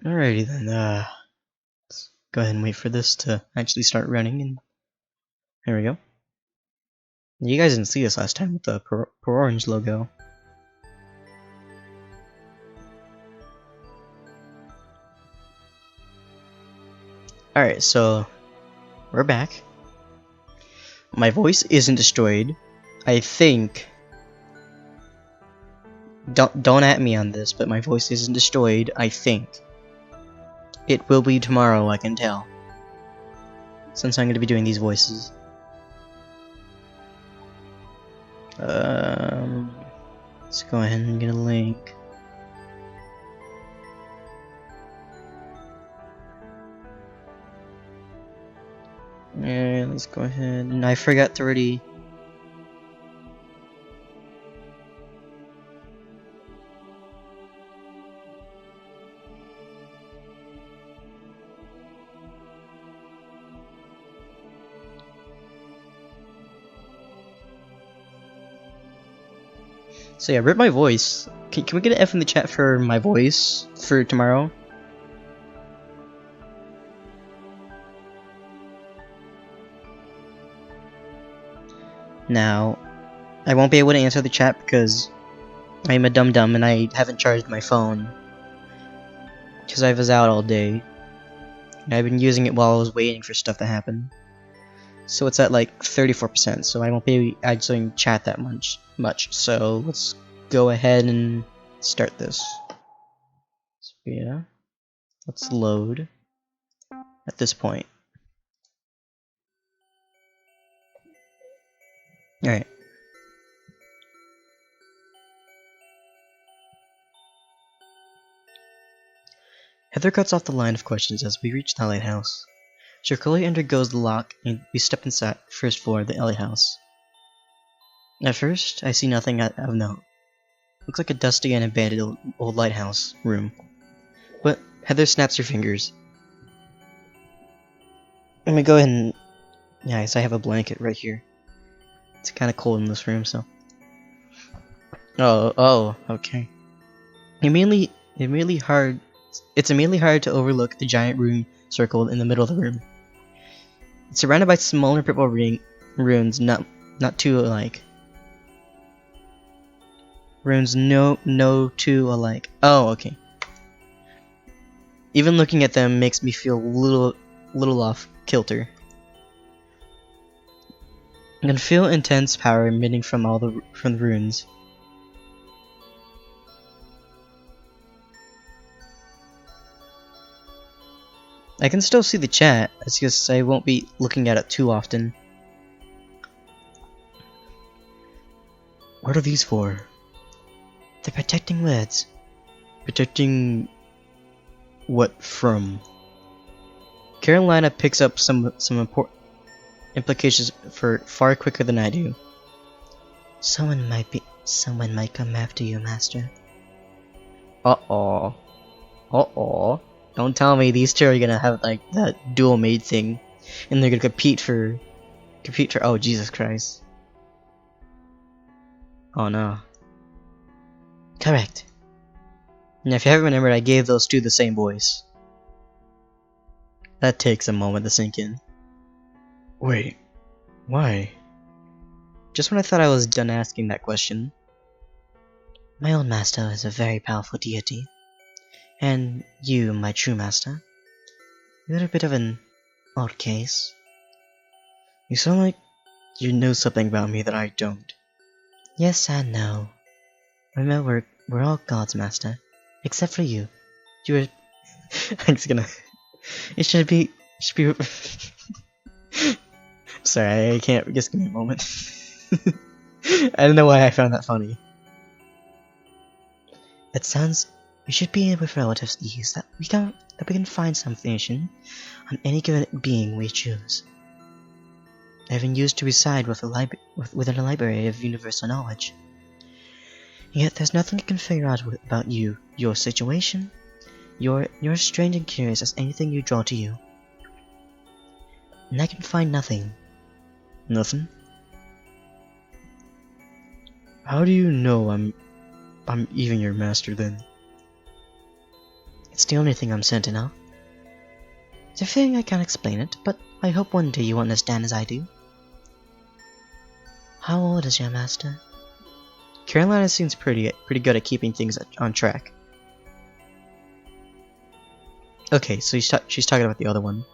Alrighty then, let's go ahead and wait for this to actually start running, and here we go. You guys didn't see this last time with the per orange logo. Alright, so we're back. My voice isn't destroyed. I think. Don't at me on this, but my voice isn't destroyed, I think. It will be tomorrow, I can tell. Since I'm going to be doing these voices. Let's go ahead and get a link. Yeah, let's go ahead. And I forgot to already. So yeah, rip my voice. Can we get an F in the chat for my voice for tomorrow? Now, I won't be able to answer the chat because I'm a dum-dum and I haven't charged my phone. Because I was out all day. And I've been using it while I was waiting for stuff to happen. So it's at like 34%, so I won't be answering chat that much. So let's go ahead and start this. So yeah, let's load at this point. Alright. Heather cuts off the line of questions as we reach the lighthouse. She quickly undergoes the lock and we step inside the first floor of the lighthouse. At first, I see nothing of note. Looks like a dusty and abandoned old lighthouse room. But Heather snaps her fingers. Let me go ahead and... Yeah, I guess I have a blanket right here. It's kind of cold in this room, so... Oh, okay. It's immediately hard to overlook the giant rune circled in the middle of the room. It's surrounded by smaller purple runes, not too alike. Runes no two alike. Oh, okay. Even looking at them makes me feel a little off kilter. I can feel intense power emitting from the runes. I can still see the chat, it's just I won't be looking at it too often. What are these for? They're protecting words. Protecting... what from? Carolina picks up some important implications for far quicker than I do. Someone might come after you, Master. Uh-oh. Don't tell me these two are gonna have like that dual mate thing, and they're gonna compete for. Oh Jesus Christ! Oh no. Correct. Now, if you haven't remembered, I gave those two the same voice. That takes a moment to sink in. Wait, why? Just when I thought I was done asking that question. My old master is a very powerful deity. And you, my true master, you're a bit of an odd case. You sound like you know something about me that I don't. Yes and no. Remember, we're all gods, master. Except for you. You're... I'm just gonna... It should be... Sorry, I can't... Just give me a moment. I don't know why I found that funny. It sounds... We should be with relatives ease that we can find some information on any given being we choose. I've been used to reside within a library of universal knowledge. Yet there's nothing I can figure out about you, your situation. You're as strange and curious as anything you draw to you. and I can find nothing. Nothing? How do you know I'm even your master then? It's the only thing I'm certain of. It's a feeling I can't explain it, but I hope one day you understand as I do. How old is your master? Carolina seems pretty good at keeping things on track. Okay, so she's talking about the other one.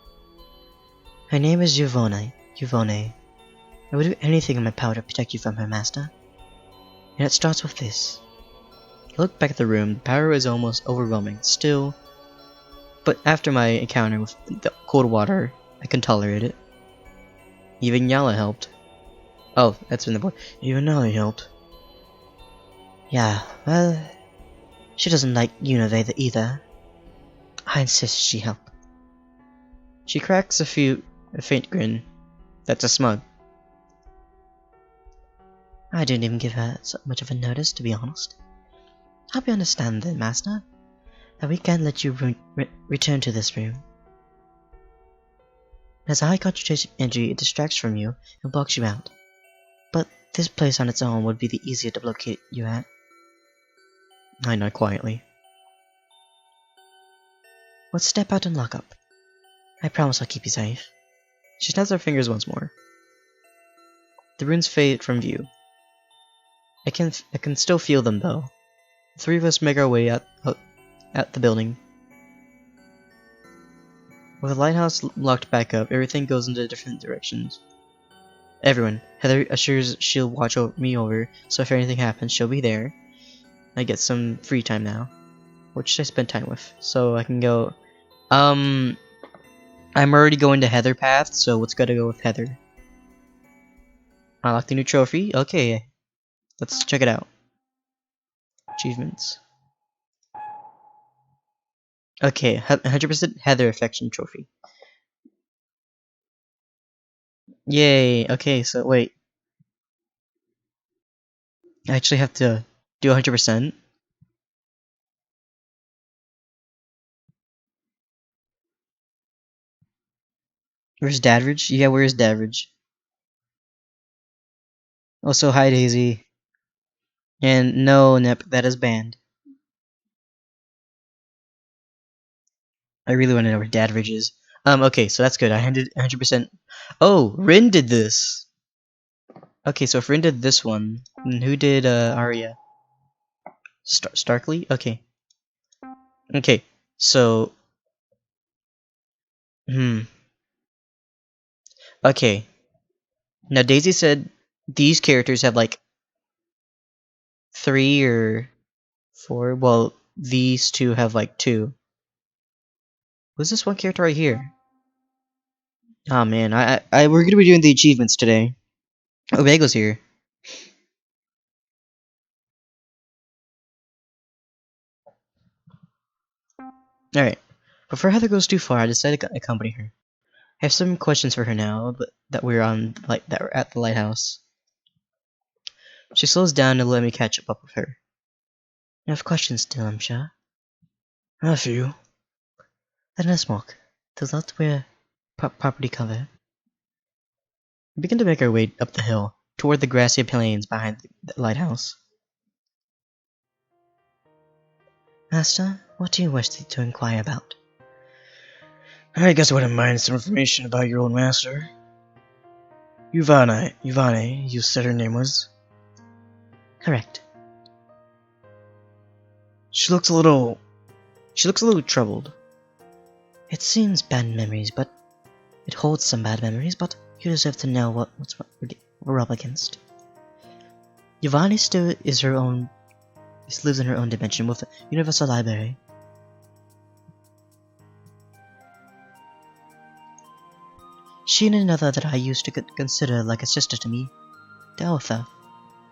Her name is Yvonne. I would do anything in my power to protect you from her, master. And it starts with this. You look back at the room, the power is almost overwhelming, still. But after my encounter with the cold water, I can tolerate it. Even Yala helped. Oh, that's in the book. Even Yala helped. Yeah, well, she doesn't like Univay either. I insist she help. She cracks a faint grin. That's a smug. I didn't even give her so much of a notice, to be honest. Hope you understand then, master, that we can't let you return to this room. As a high concentration energy, it distracts from you and blocks you out. But this place on its own would be the easier to locate you at. I nod quietly. Let's step out and lock up. I promise I'll keep you safe. She snaps her fingers once more. The runes fade from view. I can still feel them though. The three of us make our way out the building. With the lighthouse locked back up, everything goes into different directions. Everyone. Heather assures she'll watch me over, so if anything happens, she'll be there. I get some free time now, which I spend time with, so I can go. I'm already going to Heather path, so let's gotta go with Heather. Unlock the new trophy. Okay, let's check it out. Achievements. Okay, 100% Heather affection trophy. Yay! Okay, so wait. I actually have to do 100%. Where's Dadridge? Yeah, where's Dadridge? Also, hi Daisy. And no, Nep, that is banned. I really want to know where Dadridge is. Okay, so that's good. I handed 100%. Oh, Rin did this! Okay, so if Rin did this one, then who did, Arya? Starkly? Okay. Okay, so... Okay. Now Daisy said these characters have like 3 or 4. Well, these two have like 2. Who's this one character right here? Oh man, we're gonna be doing the achievements today. Omega's here. Alright. Before Heather goes too far, I decided to accompany her. I have some questions for her now that we're at the lighthouse. She slows down to let me catch up with her. You have questions still, I'm sure. A few. Then let's walk. There's lots where property cover. We begin to make our way up the hill, toward the grassy plains behind the lighthouse. Master, what do you wish to inquire about? I guess I wouldn't mind some information about your old master. Yvonne, you said her name was? Correct. She looks a little troubled. It seems bad memories, but it holds some bad memories, but you deserve to know what we're up against. Yvonne still lives in her own dimension with the Universal Library. She and another that I used to consider like a sister to me, Deotha.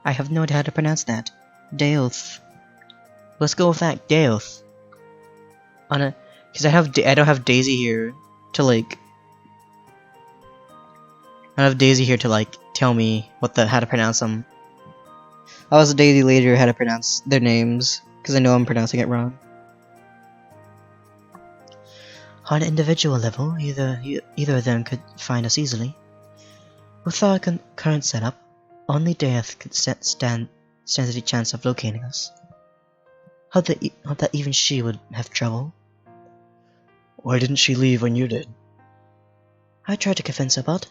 I have no idea how to pronounce that. Deoth. Let's go with that, Deoth. Because I don't have Daisy here to like. I don't have Daisy here to like tell me how to pronounce them. I'll ask Daisy later how to pronounce their names because I know I'm pronouncing it wrong. On an individual level, either of them could find us easily. With our current setup, only death could stands a chance of locating us. Hope that even she would have trouble. Why didn't she leave when you did? I tried to convince her, but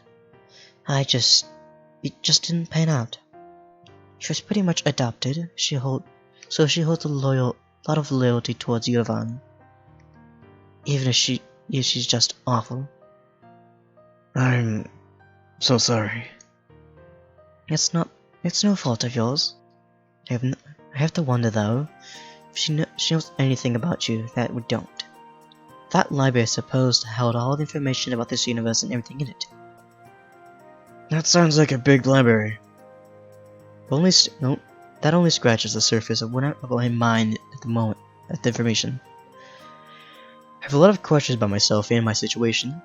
it just didn't pan out. She was pretty much adopted. She holds a lot of loyalty towards Yovan, even if she's just awful. I'm so sorry. It's no fault of yours. I have to wonder though, if she knows anything about you that we don't. That library is supposed to hold all the information about this universe and everything in it. That sounds like a big library. That only scratches the surface of my mind at the moment, at the information. I have a lot of questions about myself and my situation.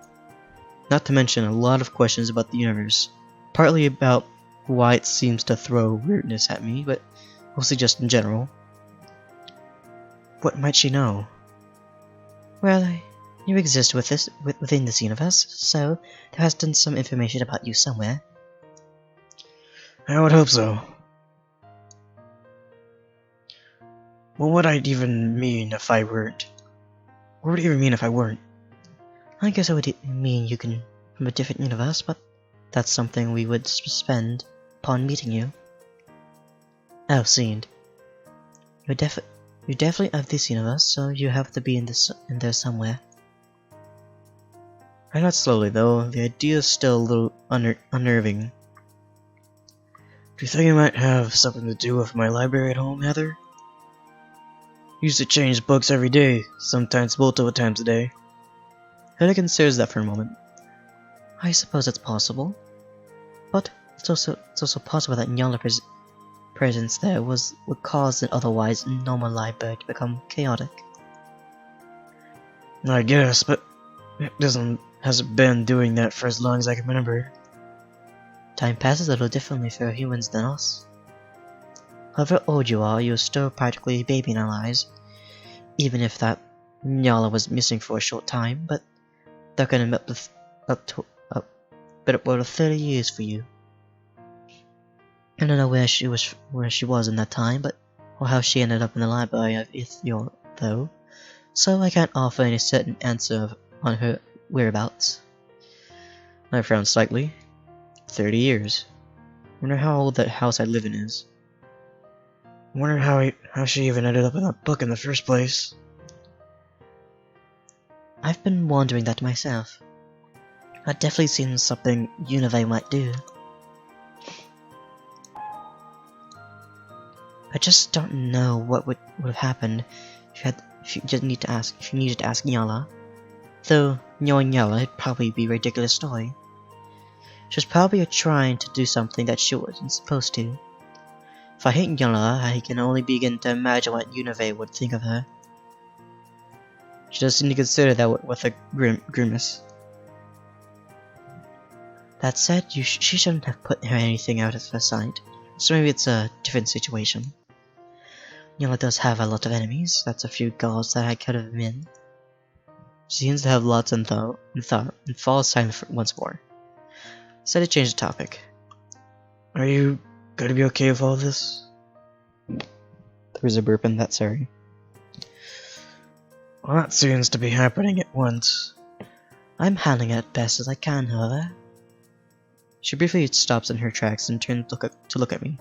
Not to mention a lot of questions about the universe. Partly about why it seems to throw weirdness at me, but mostly just in general. What might she know? Well, you exist within this universe, so there has been some information about you somewhere. I would hope so. What would I even mean if I weren't? What would it even mean if I weren't? I guess it would mean you can from a different universe, but that's something we would suspend upon meeting you. Oh, seen. You're definitely of this universe, so you have to be in there somewhere. I got slowly though. The idea is still a little unnerving. Do you think it might have something to do with my library at home, Heather? Used to change books every day, sometimes multiple times a day. Heather considers that for a moment. I suppose it's possible, but it's also possible that Nyala's presence there would cause an otherwise normal library to become chaotic. I guess, but it hasn't been doing that for as long as I can remember. Time passes a little differently for humans than us. However old you are, you're still practically a baby in our eyes, even if that Nyala was missing for a short time, but that could have been up to 30 years for you. I don't know where she was in that time, or how she ended up in the library of Ithior, though, so I can't offer any certain answer on her whereabouts. I frowned slightly. 30 years. Wonder how old that house I live in is. Wonder how she even ended up in that book in the first place. I've been wondering that myself. That definitely seems something Unive might do. I just don't know what would have happened if you needed to ask Nyala. Though knowing Nyala, it'd probably be a ridiculous story. She was probably trying to do something that she wasn't supposed to. If I hate Nyala, I can only begin to imagine what Unive would think of her. She does seem to consider that with a grimace. That said, she shouldn't have put anything out of her sight, so maybe it's a different situation. Nyala does have a lot of enemies, that's a few gods that I could have been. She seems to have lots and falls silent once more. So to change the topic. Are you gonna be okay with all this? There was a burp in that, sorry. Well, that seems to be happening at once. I'm handling it best as I can, however. She briefly stops in her tracks and turns to look at me.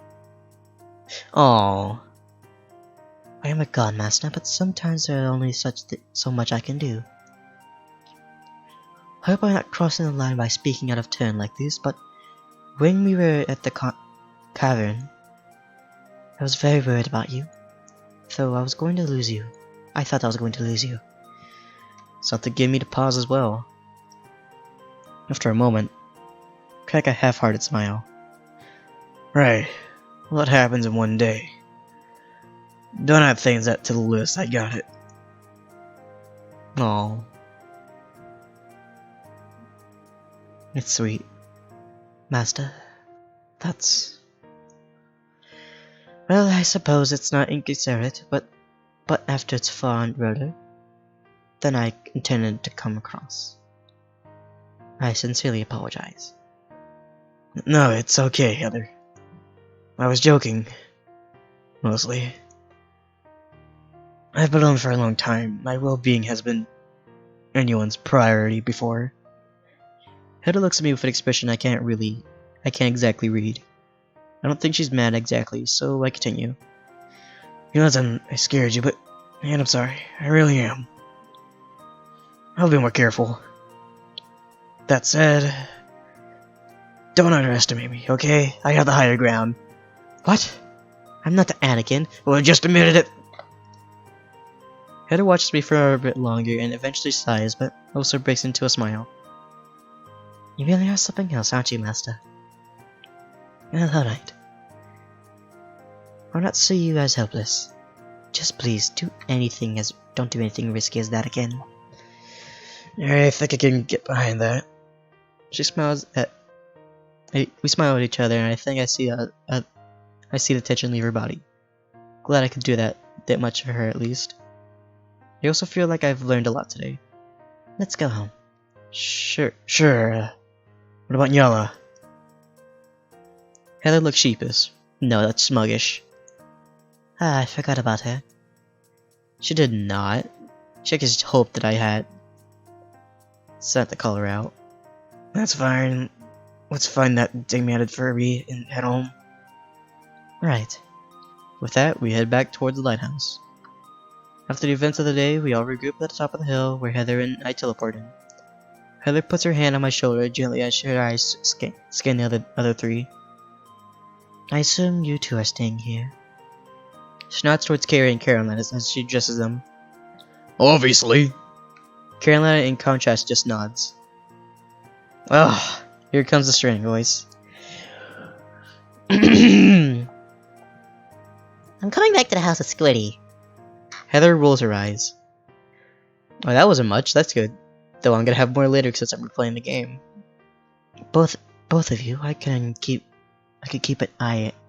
Aww. I am a god master, but sometimes there are only so much I can do. I hope I'm not crossing the line by speaking out of turn like this, but when we were at the cavern, I was very worried about you. Though I was going to lose you. I thought I was going to lose you. Something gave me to pause as well. After a moment, crack a half-hearted smile. Right. What happens in one day? Don't add things to the list, I got it. Aww. It's sweet. Master, that's... Well, I suppose it's not inconsiderate, but after it's far and brother. than I intended to come across. I sincerely apologize. No, it's okay, Heather. I was joking. Mostly. I've been alone for a long time. My well-being has been anyone's priority before. Heather looks at me with an expression I can't exactly read. I don't think she's mad exactly, so I continue. You know, I scared you, but man, I'm sorry. I really am. I'll be more careful. That said, don't underestimate me, okay? I have the higher ground. What? I'm not the Anakin. Well, just admitted it. Heather watches me for a bit longer and eventually sighs, but also breaks into a smile. You really are something else, aren't you, Master? Well, alright. I'll not see you as helpless. Just please, don't do anything risky as that again. I think I can get behind that. She smiles at... We smile at each other, and I think I see the tension leave her body. Glad I could do that much for her at least. I also feel like I've learned a lot today. Let's go home. Sure. What about Nyala? Heather looks sheepish. No, that's smuggish. Ah, I forgot about her. She did not. She just hoped that I had sent the color out. That's fine. Let's find that ding-matted Furby and head home. Right. With that, we head back toward the lighthouse. After the events of the day, we all regroup at the top of the hill where Heather and I teleport in. Heather puts her hand on my shoulder gently as her eyes scan the other three. I assume you two are staying here. She nods towards Carrie and Carolina as she addresses them. Obviously. Carolina, in contrast, just nods. Ah, here comes the string voice. I'm coming back to the house of Squiddy. Heather rolls her eyes. Oh, that wasn't much. That's good. Though I'm gonna have more later since I'm replaying the game. Both of you, I could keep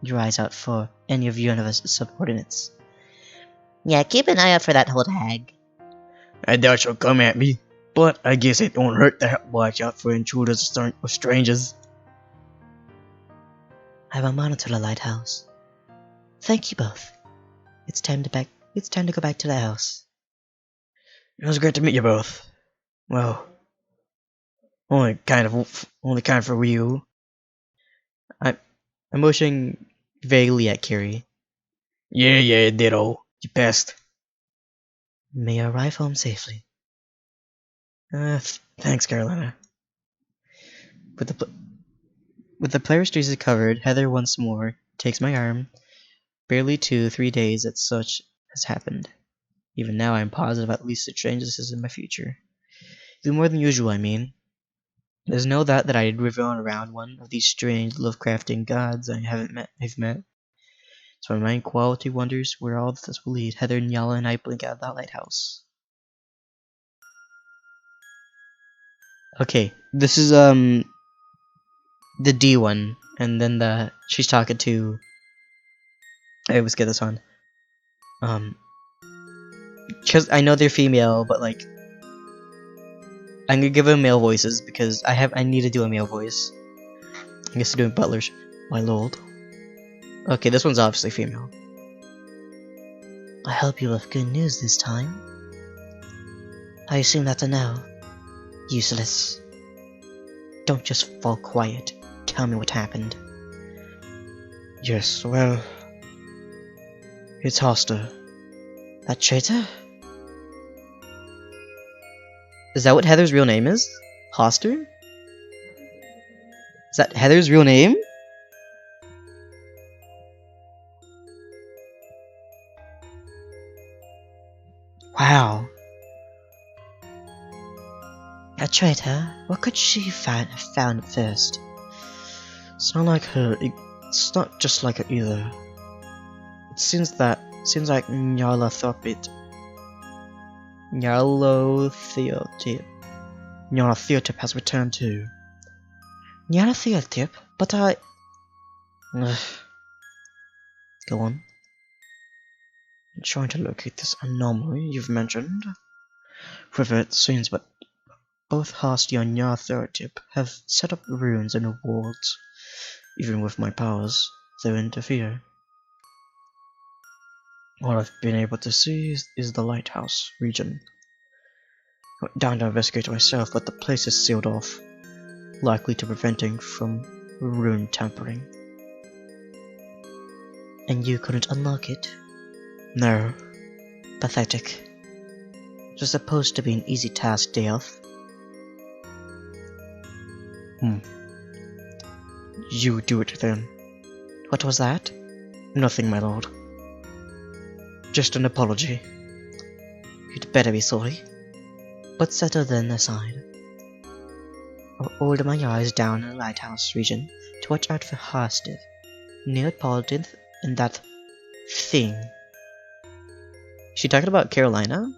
your eyes out for any of your subordinates. Yeah, keep an eye out for that old hag. I doubt she'll come at me, but I guess it won't hurt to watch out for intruders or strangers. I will monitor the lighthouse. Thank you both. It's time to go back to the house. It was great to meet you both. Well, only kind for you. I'm motioning vaguely at Carrie. Yeah, ditto. You best. May you arrive home safely. Thanks, Carolina. With the player's traces covered, Heather once more takes my arm. Barely 2-3 days that such has happened. Even now I am positive at least the changes is in my future. Even more than usual, I mean. There's no doubt that I'd revolve around one of these strange lovecrafting gods I've met. So my mind quality wonders where all this will lead. Heather and Yala and I blink out of that lighthouse. Okay, this is the D one, and then she's talking to. I always get this on. Because I know they're female, but like, I'm gonna give them male voices because I need to do a male voice. I guess they're doing butlers. My lord. Okay, this one's obviously female. I hope you have good news this time. I assume that's a no. Useless. Don't just fall quiet. Tell me what happened. Yes, well, it's Hoster. That traitor? Is that what Heather's real name is? Hoster? Is that Heather's real name? Wow. A traitor? What could she have found at first? It's not like her. It's not just like her either. It seems like Nyarlathotep. Nyarlathotep has returned too. Nyarlathotep? But I... Ugh. Go on. I'm trying to locate this anomaly you've mentioned. Whether it seems, but both Hasti and Nyarlathotep have set up ruins and wards. Even with my powers, they interfere. All I've been able to see is the lighthouse region. I went down to investigate myself, but the place is sealed off, likely to preventing from rune tampering. And you couldn't unlock it? No. Pathetic. It was supposed to be an easy task, Deoth. You do it then. What was that? Nothing, my lord. Just an apology. You'd better be sorry. But set her then aside. I'll order my eyes down in the lighthouse region to watch out for Harstiv, Neapolitan, and that thing. She talking about Carolina?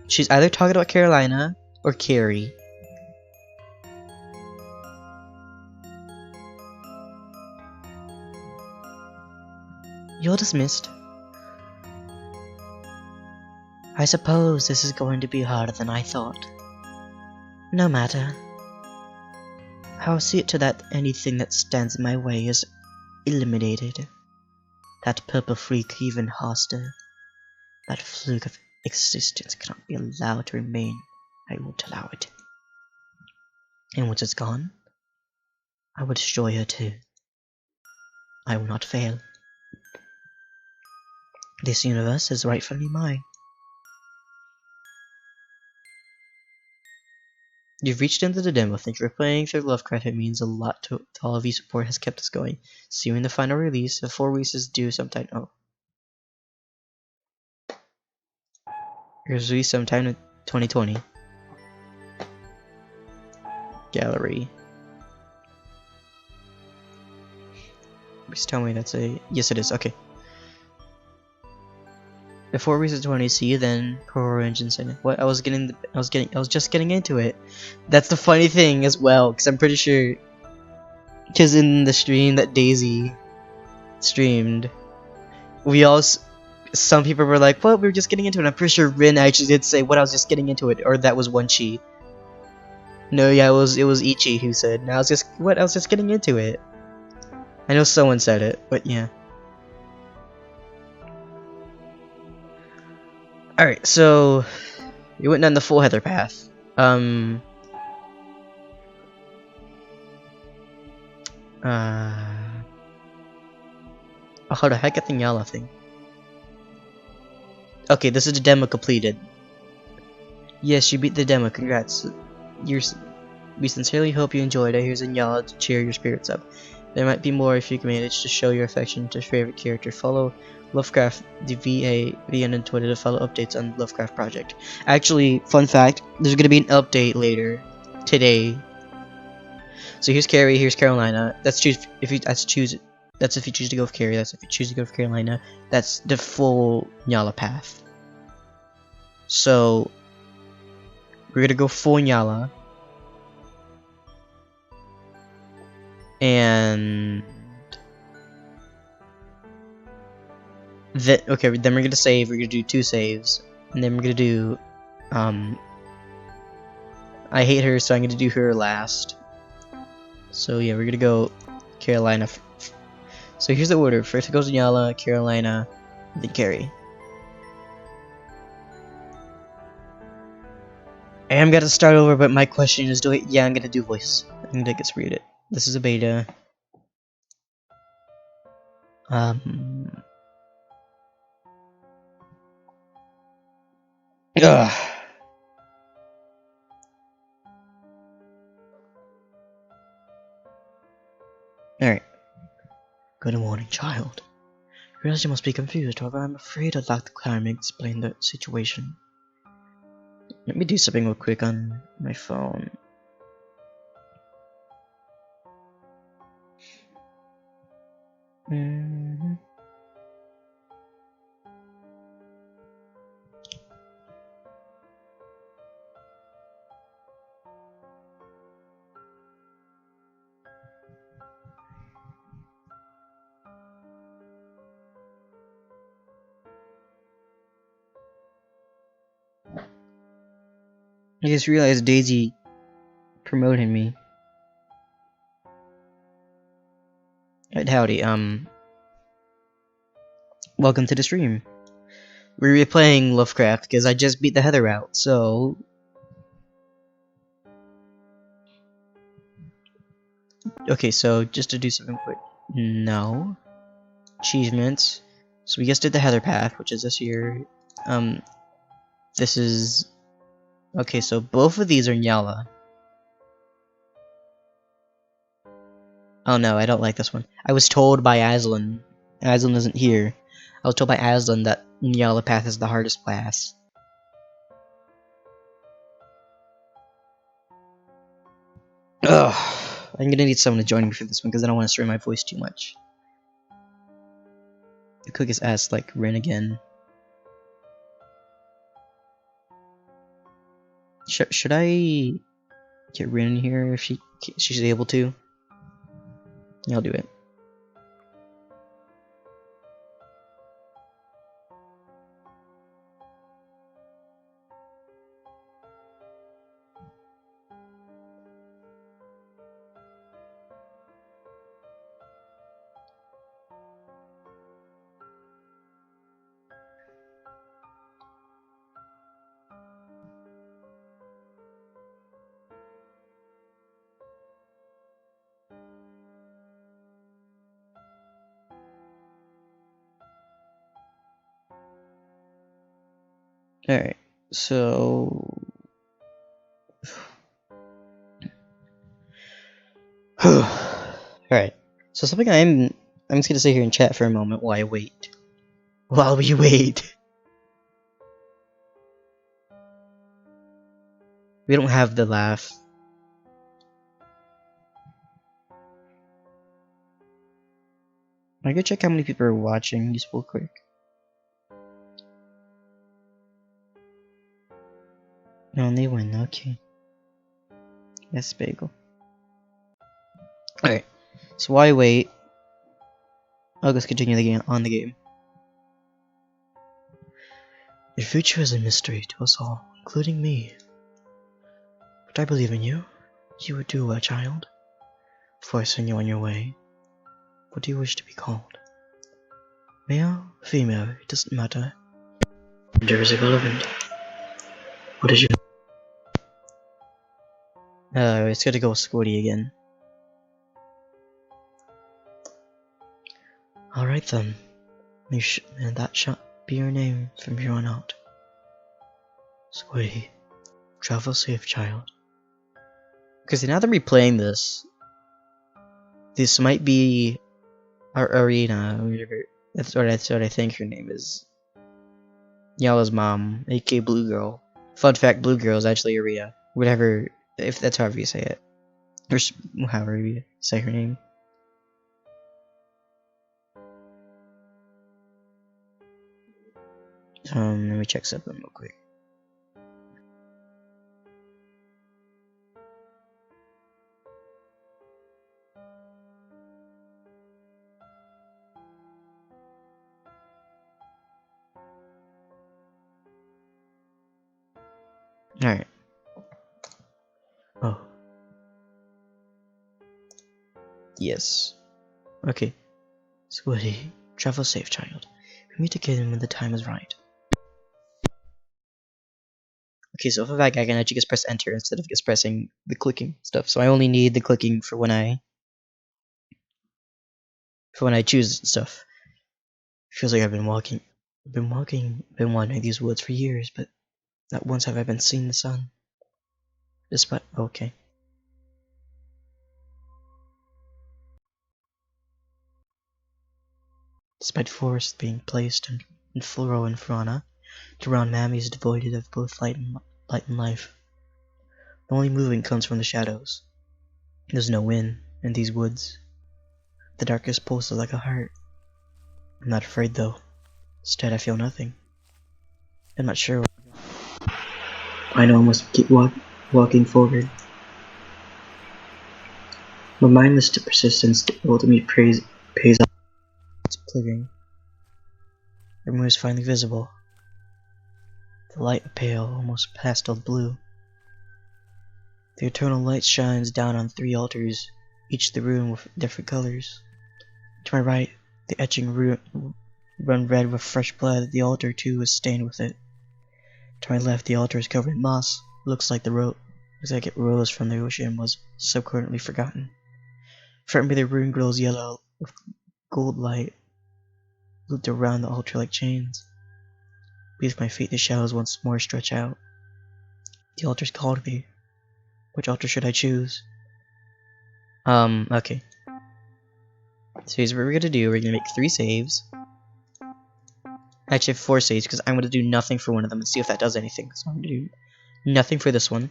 She's either talking about Carolina or Carrie. You're dismissed. I suppose this is going to be harder than I thought. No matter. I'll see it to that anything that stands in my way is eliminated. That purple freak, even Hoster. That fluke of existence cannot be allowed to remain. I won't allow it. And once it's gone, I will destroy her too. I will not fail. This universe is rightfully mine. You've reached into the demo. Thank you for playing through Lovecraft. It means a lot to all of you. Support has kept us going. See you in the final release. The 4 weeks is due sometime. Oh. It's released sometime in 2020. Gallery. Please tell me that's a... Yes, it is. Okay. The 4 weeks is 20. See you then. Pro Engine Center. What? I was just getting into it. That's the funny thing as well, because I'm pretty sure... Because in the stream that Daisy streamed, some people were like, "What? We were just getting into it." I'm pretty sure Rin actually did say, "What? I was just getting into it," or that was One-Chi. No, yeah, it was Ichi who said, "No, I was just getting into it." I know someone said it, but yeah. All right, so we went down the full Heather path. Oh, how the heck at the Nyala thing? Okay, this is the demo completed. Yes, you beat the demo. Congrats. We sincerely hope you enjoyed it. Here's a Nyala to cheer your spirits up. There might be more if you can manage to show your affection to your favorite character. Follow Lovecraft, the VN on Twitter to follow updates on the Lovecraft project. Actually, fun fact, there's gonna be an update later today. So here's Carrie, here's Carolina. That's if you choose to go with Carrie. That's if you choose to go with Carolina. That's the full Nyala path. So we're gonna go full Nyala. And then we're gonna save. We're gonna do 2 saves, and then we're gonna do I hate her, so I'm gonna do her last. So yeah, we're gonna go Carolina. So here's the order: first it goes Nyala, Carolina, then Carrie. I am gonna start over, but my question is, I'm gonna do voice. I'm gonna get read it. This is a beta. Ugh. Alright. Good morning, child. Realize you must be confused, however I'm afraid I'd like to climb and explain the situation. Let me do something real quick on my phone. I just realized Daisy promoted me. Right, howdy, welcome to the stream. We're replaying Lovecraft because I just beat the Heather out, so... Okay, so just to do something quick. No. Achievements. So we just did the Heather path, which is this here. This is... Okay, so both of these are Nyala. Oh no, I don't like this one. I was told by Aslan. Aslan isn't here. I was told by Aslan that Nyala path is the hardest class. Ugh. I'm gonna need someone to join me for this one because I don't want to strain my voice too much. The cook has asked, like, Rin again. Should I get Rin in here if she's able to? Yeah, I'll do it. Alright, so... Alright, so something I'm just gonna sit here and chat for a moment while I wait. While we wait. We don't have the laugh. I go check how many people are watching just real quick. No, they win, okay. Yes, bagel. Alright, so while I wait, I'll just continue the game on the game. Your future is a mystery to us all, including me. But I believe in you. You would do, a child. Before I send you on your way, what do you wish to be called? Male, female, it doesn't matter. Gender is irrelevant. What is your... it's gonna go with Squiddy again. Alright then. And that shall be your name from here on out. Squiddy. Travel safe, child. Because now that we're replaying this might be our Arena, or whatever. That's what I think her name is. Yala's mom, aka Blue Girl. Fun fact: Blue Girl is actually Aria. Whatever, if that's however you say it, or however you say her name. Let me check something real quick. Alright. Oh. Yes. Okay. Squiddy, travel safe, child. We meet again when the time is right. Okay, so if I'm back, I can actually just press enter instead of just pressing the clicking stuff. So I only need the clicking for when I choose stuff. Feels like I've been wandering these woods for years, but not once have I been seeing the sun. Despite okay. Despite forests being placed in flora and fauna, Duran Mammy is devoid of both light and life. The only movement comes from the shadows. There's no wind in these woods. The darkest pulses like a heart. I'm not afraid though. Instead, I feel nothing. I'm not sure. I know I must keep walking forward. My mindless persistence ultimately pays off. It's clearing. The moon is finally visible. The light a pale, almost pastel blue. The eternal light shines down on 3 altars, each the room with different colors. To my right, the etching run red with fresh blood. The altar too is stained with it. To my left, the altar is covered in moss. Looks like it rose from the ocean and was subsequently forgotten. In front of me, the rune glows yellow with gold light looped around the altar like chains. Beneath my feet, the shadows once more stretch out. The altars call to me. Which altar should I choose? Okay. So here's what we're gonna do. We're gonna make 3 saves. Actually, 4 saves, because I'm gonna do nothing for one of them and see if that does anything. So I'm gonna do nothing for this one.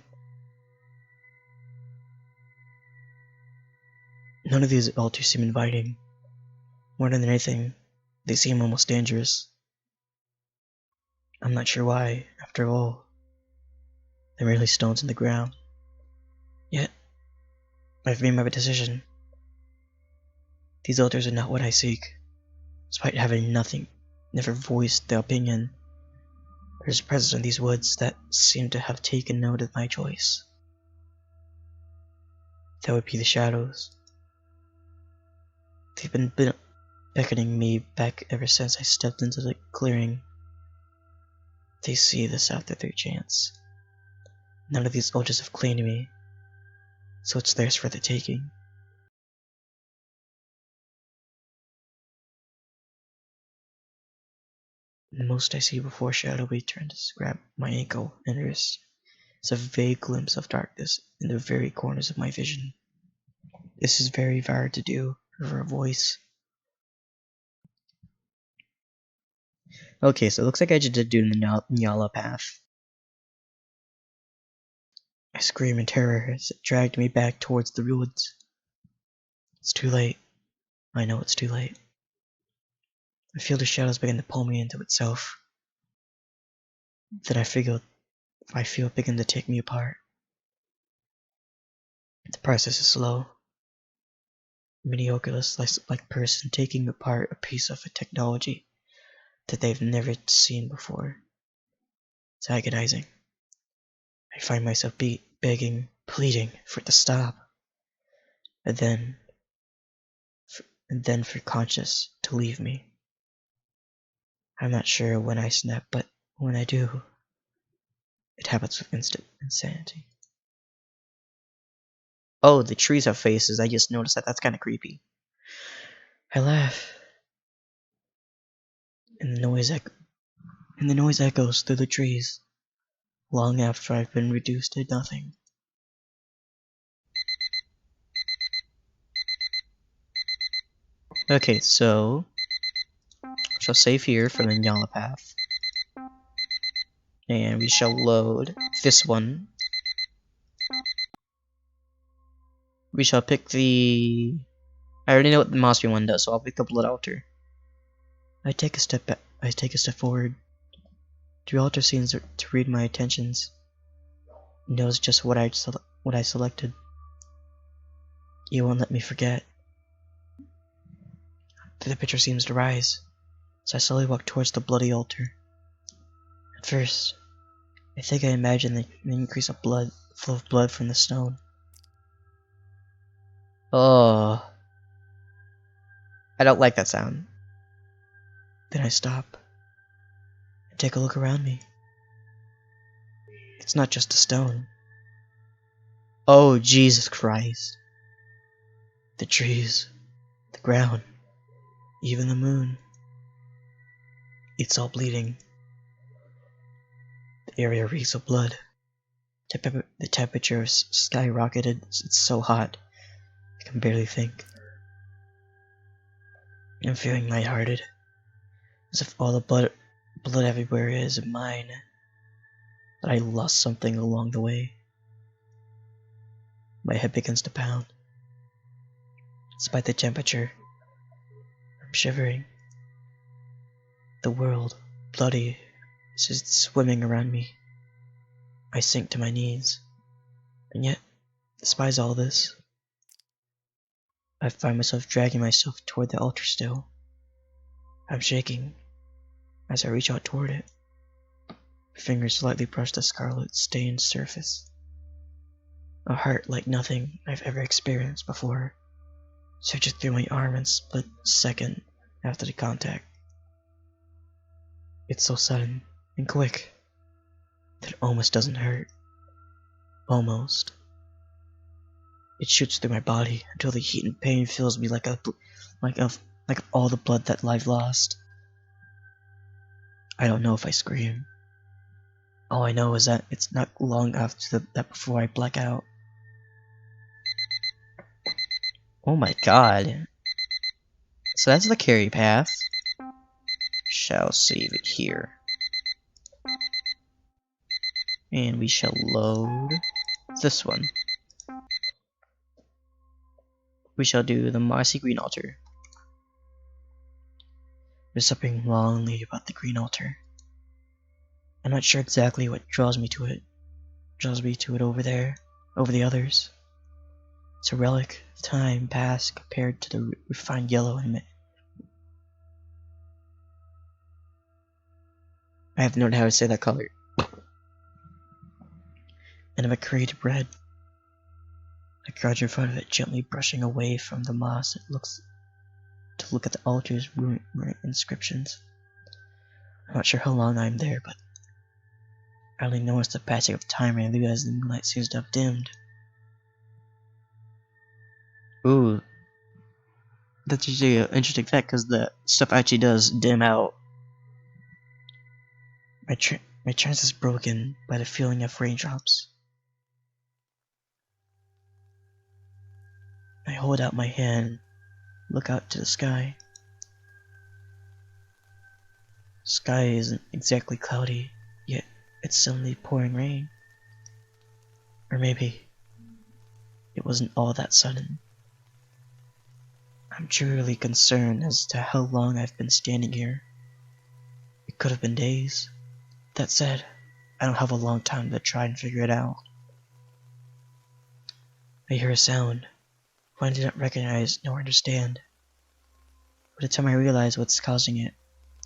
None of these altars seem inviting. More than anything, they seem almost dangerous. I'm not sure why, after all. They're merely stones in the ground. Yet, I've made my decision. These altars are not what I seek. Despite having never voiced the opinion, there's a presence in these woods that seem to have taken note of my choice. That would be the shadows. They've been beckoning me back ever since I stepped into the clearing. They see this after their chance. None of these altars have claimed me, so it's theirs for the taking. The most I see before shadowy turn to grab my ankle and wrist. It's a vague glimpse of darkness in the very corners of my vision. This is very hard to do for a voice. Okay, so it looks like I just did do the Nyala path. I scream in terror as it dragged me back towards the woods. It's too late. I know it's too late. I feel the shadows begin to pull me into itself. Then I feel it begin to take me apart. The process is slow. Mediocre-less like person taking apart a piece of a technology that they've never seen before. It's agonizing. I find myself begging, pleading for it to stop. And then for conscience to leave me. I'm not sure when I snap, but when I do, it happens with instant insanity. Oh, the trees have faces. I just noticed that. That's kind of creepy. I laugh, and the noise echoes through the trees, long after I've been reduced to nothing. Okay, so we shall save here for the Nyala path, and we shall load this one. We shall pick the. I already know what the Mossy one does, so I'll pick the Blood Altar. I take a step forward. The altar seems to read my intentions. It knows just what I selected. You won't let me forget. The picture seems to rise, so I slowly walk towards the bloody altar. At first, I think I imagine the increase of flow of blood from the stone. Oh, I don't like that sound. Then I stop and take a look around me. It's not just a stone. Oh, Jesus Christ. The trees, the ground, even the moon. It's all bleeding. The area reeks of blood. The temperature has skyrocketed. It's so hot, I can barely think. I'm feeling lighthearted, as if all the blood everywhere is mine. But I lost something along the way. My head begins to pound. Despite the temperature, I'm shivering. The world, bloody, is just swimming around me. I sink to my knees. And yet, despite all this, I find myself dragging myself toward the altar still. I'm shaking as I reach out toward it. My fingers slightly brush the scarlet stained surface. A heart like nothing I've ever experienced before surges through my arm in a split second after the contact. It's so sudden and quick that it almost doesn't hurt. Almost. It shoots through my body until the heat and pain fills me like all the blood that I've lost. I don't know if I scream. All I know is that it's not long after that before I black out. Oh my god. So that's the carry path. Shall save it here. And we shall load this one. We shall do the mossy green altar. There's something lonely about the green altar. I'm not sure exactly what draws me to it. Draws me to it over there, over the others. It's a relic of time past compared to the refined yellow in it. I have no idea how to say that color. And of a created red. I crouch in front of it, gently brushing away from the moss. It looks to look at the altar's runic inscriptions. I'm not sure how long I'm there, but I only notice the passing of time and I realize the moonlight seems to have dimmed. Ooh. That's usually an interesting fact because the stuff actually does dim out. My trance is broken by the feeling of raindrops. I hold out my hand, look out to the sky. Sky isn't exactly cloudy, yet it's suddenly pouring rain. Or maybe it wasn't all that sudden. I'm truly concerned as to how long I've been standing here. It could have been days. That said, I don't have a long time to try and figure it out. I hear a sound, one I did not recognize nor understand. By the time I realize what's causing it,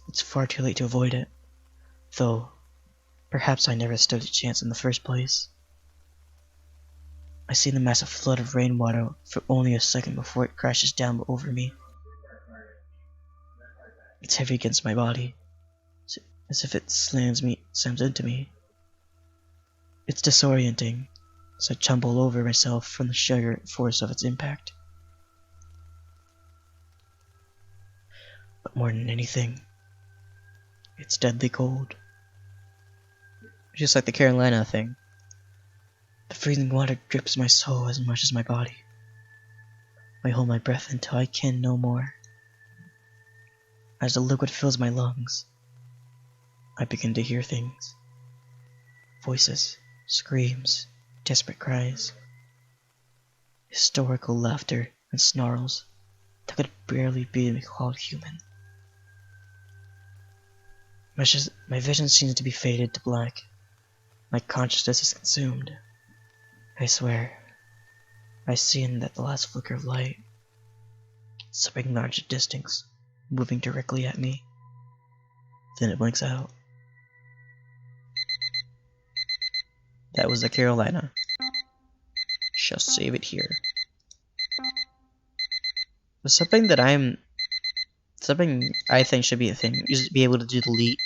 it's far too late to avoid it. Though, perhaps I never stood a chance in the first place. I see the massive flood of rainwater for only a second before it crashes down over me. It's heavy against my body, as if it slams into me. It's disorienting, so I tumble over myself from the sheer force of its impact. But more than anything, it's deadly cold. Just like the Carolina thing. The freezing water grips my soul as much as my body. I hold my breath until I can no more. As the liquid fills my lungs, I begin to hear things. Voices, screams, desperate cries. Historical laughter and snarls that could barely be called human. My vision seems to be faded to black. My consciousness is consumed. I swear, I see in that the last flicker of light, something large at distance, moving directly at me. Then it blinks out. That was the Carolina. Shall save it here. But something I think should be a thing is to be able to delete.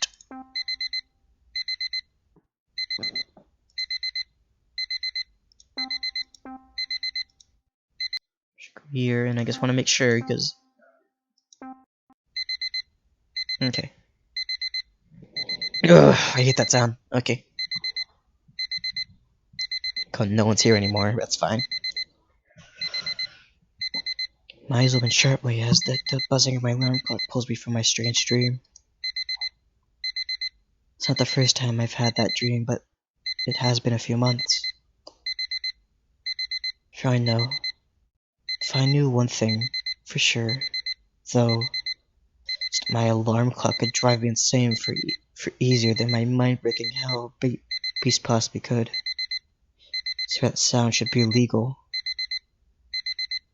Here, and I just want to make sure because okay. Ugh, I hate that sound. Okay. No one's here anymore. That's fine. My eyes open sharply as the buzzing of my alarm clock pulls me from my strange dream. It's not the first time I've had that dream, but it has been a few months. For I know, if I knew one thing for sure, though, my alarm clock could drive me insane for easier than my mind-breaking hell beast possibly could. So that sound should be illegal.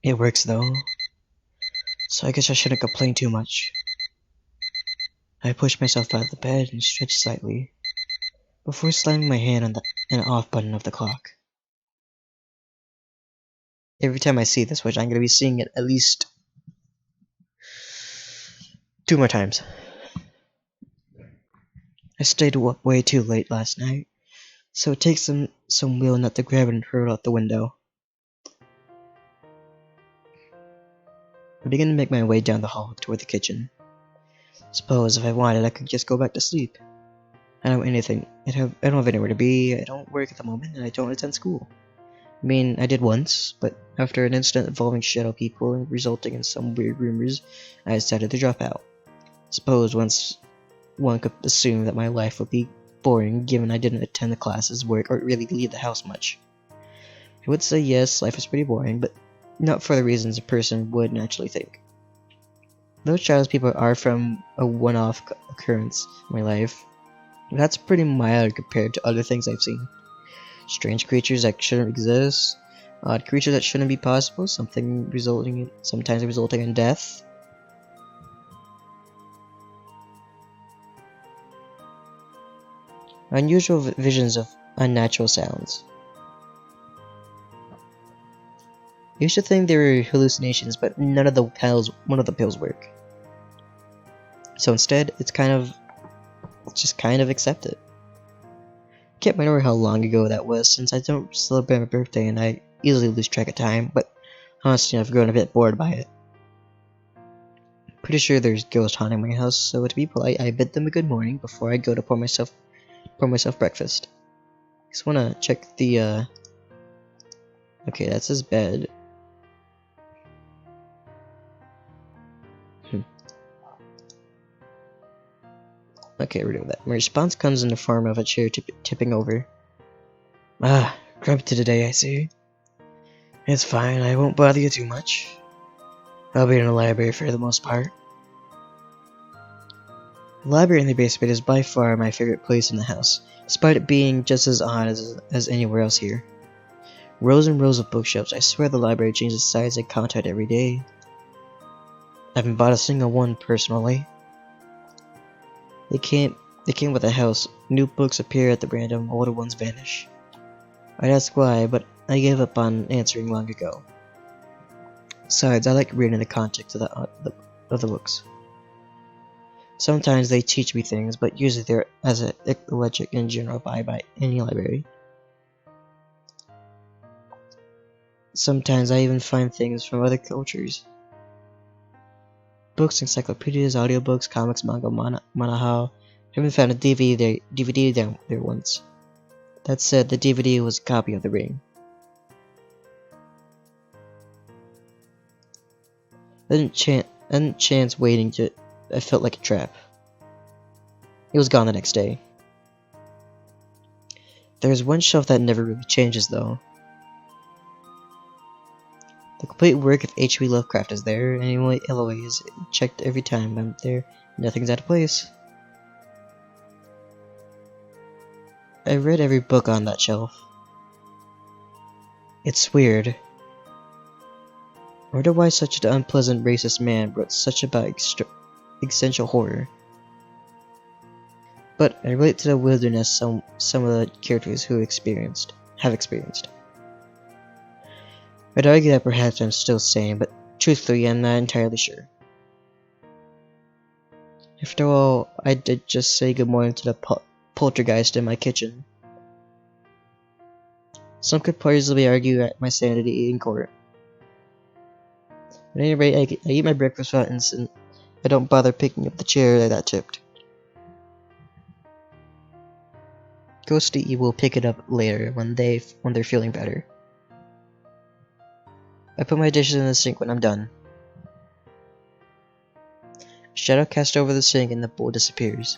It works though, so I guess I shouldn't complain too much. I push myself out of the bed and stretch slightly, before slamming my hand on the off button of the clock. Every time I see this witch, I'm gonna be seeing it at least 2 more times. I stayed up way too late last night, so it takes some will not to grab and hurl out the window. I begin to make my way down the hall toward the kitchen. Suppose if I wanted, I could just go back to sleep. I don't have anything. I don't have anywhere to be. I don't work at the moment, and I don't attend school. I mean, I did once, but after an incident involving shadow people and resulting in some weird rumors, I decided to drop out. Suppose once one could assume that my life would be boring given I didn't attend the classes, work, or really leave the house much. I would say yes, life is pretty boring, but not for the reasons a person would naturally think. Those shadows people are from a one-off occurrence in my life. That's pretty mild compared to other things I've seen. Strange creatures that shouldn't exist, odd creatures that shouldn't be possible, sometimes resulting in death. Unusual visions of unnatural sounds. I used to think they were hallucinations, but none of the pills work. So instead, it's just kind of accept it. Can't remember how long ago that was, since I don't celebrate my birthday and I easily lose track of time, but honestly I've grown a bit bored by it. Pretty sure there's ghosts haunting my house, so to be polite, I bid them a good morning before I go to pour myself breakfast. Just wanna check the okay, that's his bed. Okay, we're doing that. My response comes in the form of a chair tipping over. Ah, grumpy today, I see. It's fine, I won't bother you too much. I'll be in the library for the most part. The library in the basement is by far my favorite place in the house, despite it being just as odd as anywhere else here. Rows and rows of bookshelves, I swear the library changes size and content every day. I haven't bought a single one personally. They came with the house. New books appear at the random, older ones vanish. I'd ask why, but I gave up on answering long ago. Besides, I like reading the context of the books. Sometimes they teach me things, but usually they're as eclectic in general by any library. Sometimes I even find things from other cultures. Books, encyclopedias, audiobooks, comics, manga, manahwa. I even found a DVD down there once. That said, the DVD was a copy of The Ring. I didn't chance waiting to. I felt like a trap. It was gone the next day. There's one shelf that never really changes, though. The complete work of H.P. Lovecraft is there, and Emily LOA is checked every time I'm there. Nothing's out of place. I read every book on that shelf. It's weird. I wonder why such an unpleasant racist man wrote such about existential horror. But I relate to the wilderness some of the characters have experienced. I'd argue that perhaps I'm still sane, but truthfully I'm not entirely sure. After all, I did just say good morning to the poltergeist in my kitchen. Some could plausibly argue at my sanity in court. At any rate, I eat my breakfast without incident. I don't bother picking up the chair that tipped. Ghosty will pick it up later when they're feeling better. I put my dishes in the sink when I'm done. Shadow cast over the sink and the bowl disappears.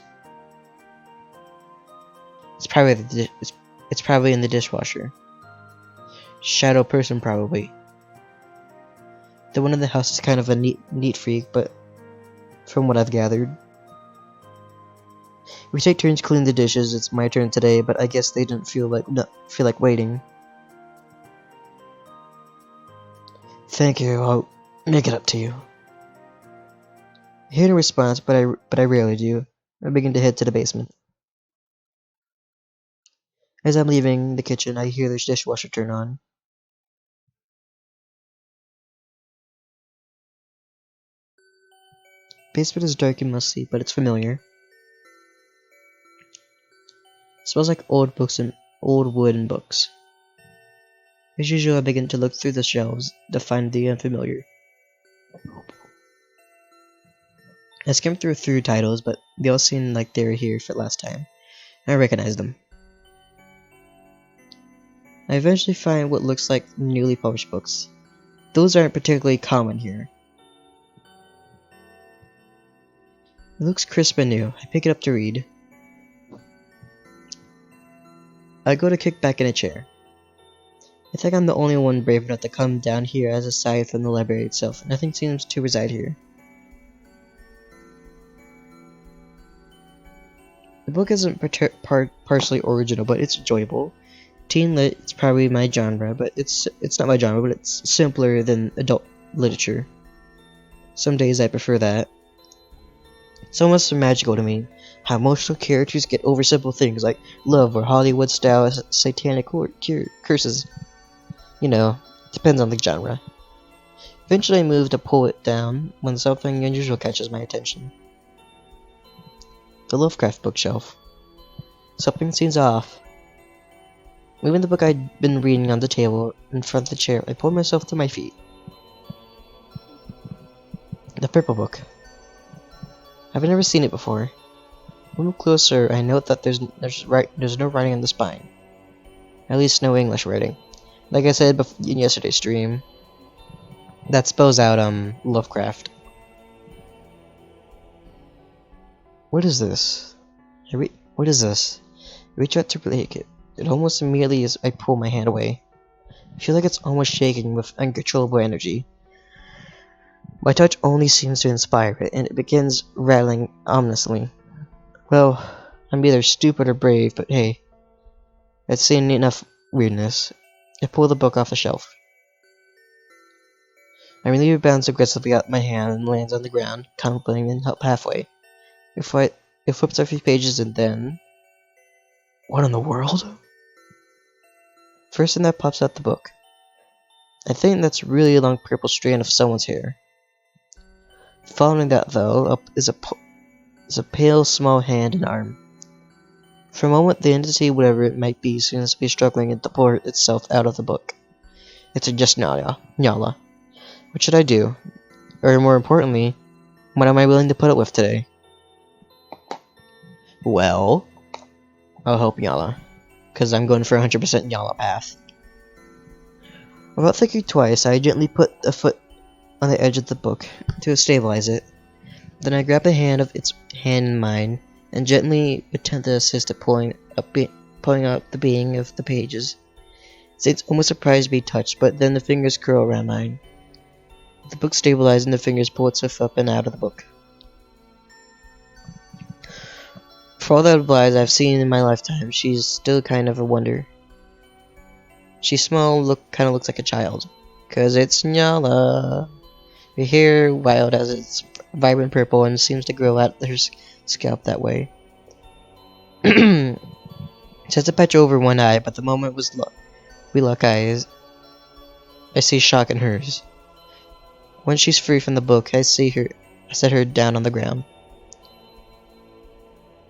It's probably in the dishwasher. Shadow person probably. The one in the house is kind of a neat freak, but from what I've gathered. We take turns cleaning the dishes. It's my turn today, but I guess they didn't feel like waiting. Thank you. I'll make it up to you. I hear no response, but I rarely do. I begin to head to the basement. As I'm leaving the kitchen, I hear the dishwasher turn on. Basement is dark and musty, but it's familiar. It smells like old books and old wood and books. As usual, I begin to look through the shelves to find the unfamiliar. I skimmed through titles, but they all seemed like they were here for last time. I recognize them. I eventually find what looks like newly published books. Those aren't particularly common here. It looks crisp and new. I pick it up to read. I go to kick back in a chair. I think I'm the only one brave enough to come down here as aside from the library itself. Nothing seems to reside here. The book isn't partially original, but it's enjoyable. Teen lit, it's probably my genre, but it's not my genre, but it's simpler than adult literature. Some days I prefer that. It's almost magical to me how emotional characters get over simple things like love or Hollywood-style satanic curses. You know, depends on the genre. Eventually I move to pull it down when something unusual catches my attention. The Lovecraft bookshelf. Something seems off. Moving the book I'd been reading on the table in front of the chair, I pulled myself to my feet. The purple book. I've never seen it before. When we move closer, I note that there's no writing on the spine. At least no English writing. Like I said in yesterday's stream, that spells out Lovecraft. What is this? What is this? I reach out to break it. It almost immediately as I pull my hand away. I feel like it's almost shaking with uncontrollable energy. My touch only seems to inspire it, and it begins rattling ominously. Well, I'm either stupid or brave, but hey, I've seen enough weirdness. I pull the book off the shelf. I relieve it bounces aggressively out my hand and lands on the ground, contemplating and up halfway. It flips a few pages and then... What in the world? First thing that pops out the book. I think that's really a long purple strand of someone's hair. Following that, though, up is a pale, small hand and arm. For a moment, the entity, whatever it might be, seems to be struggling to pull itself out of the book. It's just Nyala. What should I do? Or more importantly, what am I willing to put up with today? Well, I'll help Nyala, because I'm going for 100% Nyala path. Without thinking twice, I gently put a foot on the edge of the book to stabilize it. Then I grab the hand in mine and gently attempt to assist it pulling out the being of the pages. It's almost surprised to be touched, but then the fingers curl around mine. The book stabilizes and the fingers pull itself up and out of the book. For all the advice I've seen in my lifetime, she's still kind of a wonder. She kind of looks like a child, 'cause it's Nyala. Her hair wild as it's vibrant purple and seems to grow out her scalp that way. She has a patch over one eye, but the moment we lock eyes, I see shock in hers. When she's free from the book, I set her down on the ground.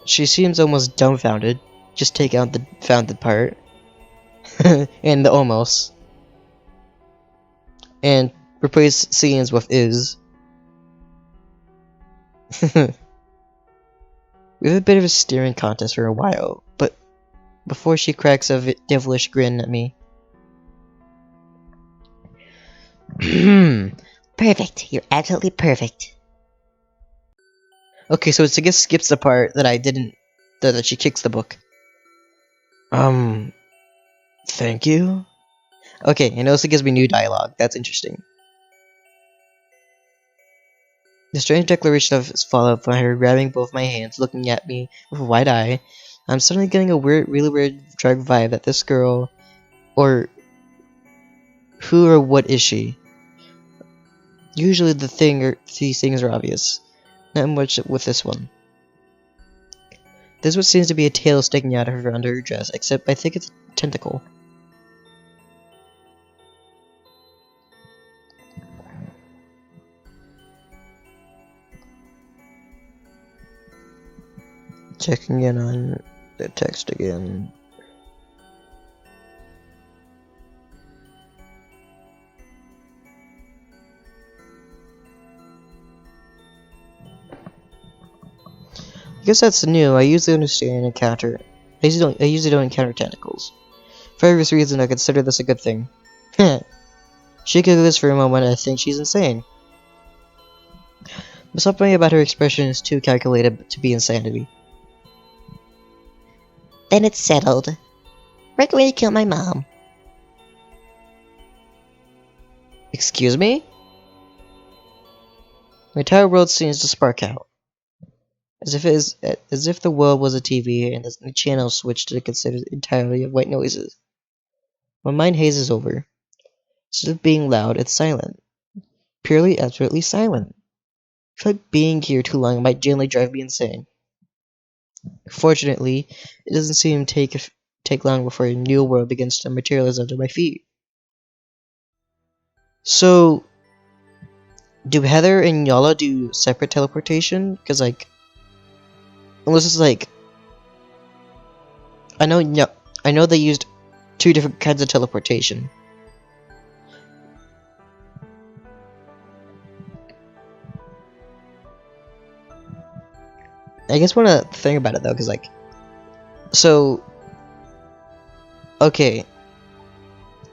She seems almost dumbfounded. Just take out the founded part. And the almost. And replace scenes with is. We have a bit of a staring contest for a while, but before she cracks a devilish grin at me. Perfect. You're absolutely perfect. Okay, so it skips the part that I didn't... that she kicks the book. Thank you? Okay, and it also gives me new dialogue. That's interesting. The strange declaration is followed by her grabbing both my hands, looking at me with a wide eye. I'm suddenly getting a really weird drug vibe that this girl... or... who or what is she? Usually these things are obvious. Not much with this one. There's what seems to be a tail sticking out of her under her dress, except I think it's a tentacle. Checking in on the text again. I guess that's new. I usually don't encounter tentacles. For various reasons, I consider this a good thing. She giggles for a moment, and I think she's insane. But something about her expression is too calculated to be insanity. Then it's settled. We're going to kill my mom. Excuse me? My entire world seems to spark out. As if the world was a TV and the channel switched to consider entirely of white noises. My mind hazes over. Instead of being loud, it's silent. Purely, absolutely silent. I feel like being here too long might generally drive me insane. Fortunately, it doesn't seem to take long before a new world begins to materialize under my feet. So, do Heather and Yala do separate teleportation? Because, like, unless it's like, I know they used two different kinds of teleportation. I guess one of the thing about it though, because like, so, okay,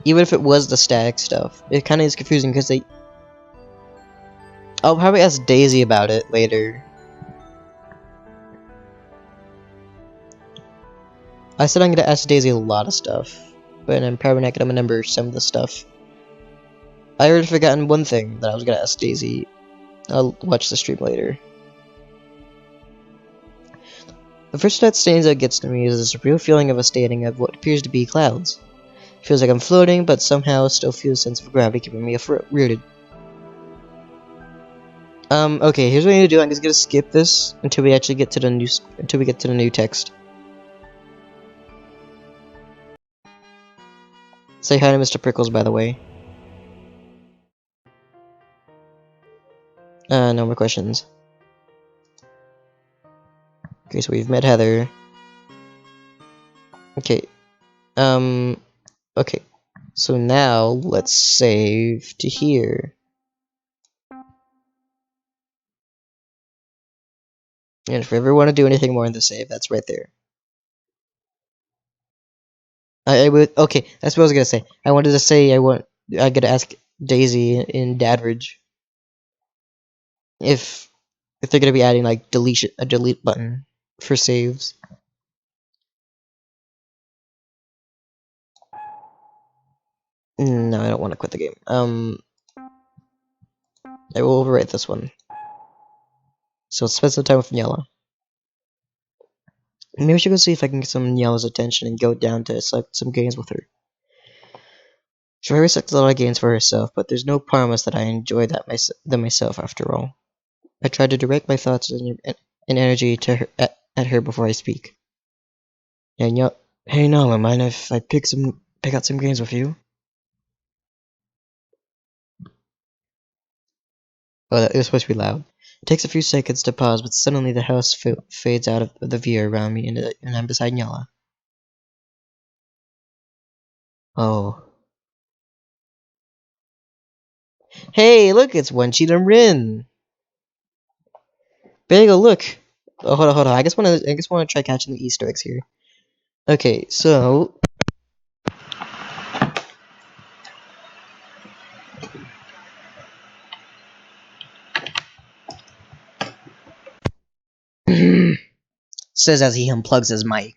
even if it was the static stuff, it kind of is confusing because they. I'll probably ask Daisy about it later. I said I'm gonna ask Daisy a lot of stuff, but I'm probably not gonna remember some of the stuff. I already forgotten one thing that I was gonna ask Daisy. I'll watch the stream later. The first that stands out gets to me is this real feeling of a standing of what appears to be clouds. It feels like I'm floating, but somehow still feel a sense of gravity keeping me rooted. Okay, here's what I need to do. I'm just gonna skip this until we actually get to the new text. Say hi to Mr. Prickles, by the way. No more questions. Okay, so we've met Heather. Okay, okay. So now, let's save to here. And if we ever want to do anything more in the save, that's right there. I would, okay, that's what I was gonna say. I wanted to say I gotta ask Daisy in Dadridge if they're gonna be adding like a delete button for saves. No, I don't want to quit the game. I will overwrite this one. So spend some time with Nyala. Maybe I should go see if I can get some Nyala's attention and go down to select some games with her. She already selected a lot of games for herself, but there's no promise that I enjoy them myself after all. I try to direct my thoughts and energy to her, at her before I speak. Hey, Nyala, mind if I pick out some games with you? Oh, that was supposed to be loud. It takes a few seconds to pause, but suddenly the house fades out of the view around me, and I'm beside Nyala. Oh. Hey, look, it's Wenchi and Rin! Bagel, look! Oh, hold on. I just wanna try catching the Easter eggs here. Okay, so says as he unplugs his mic.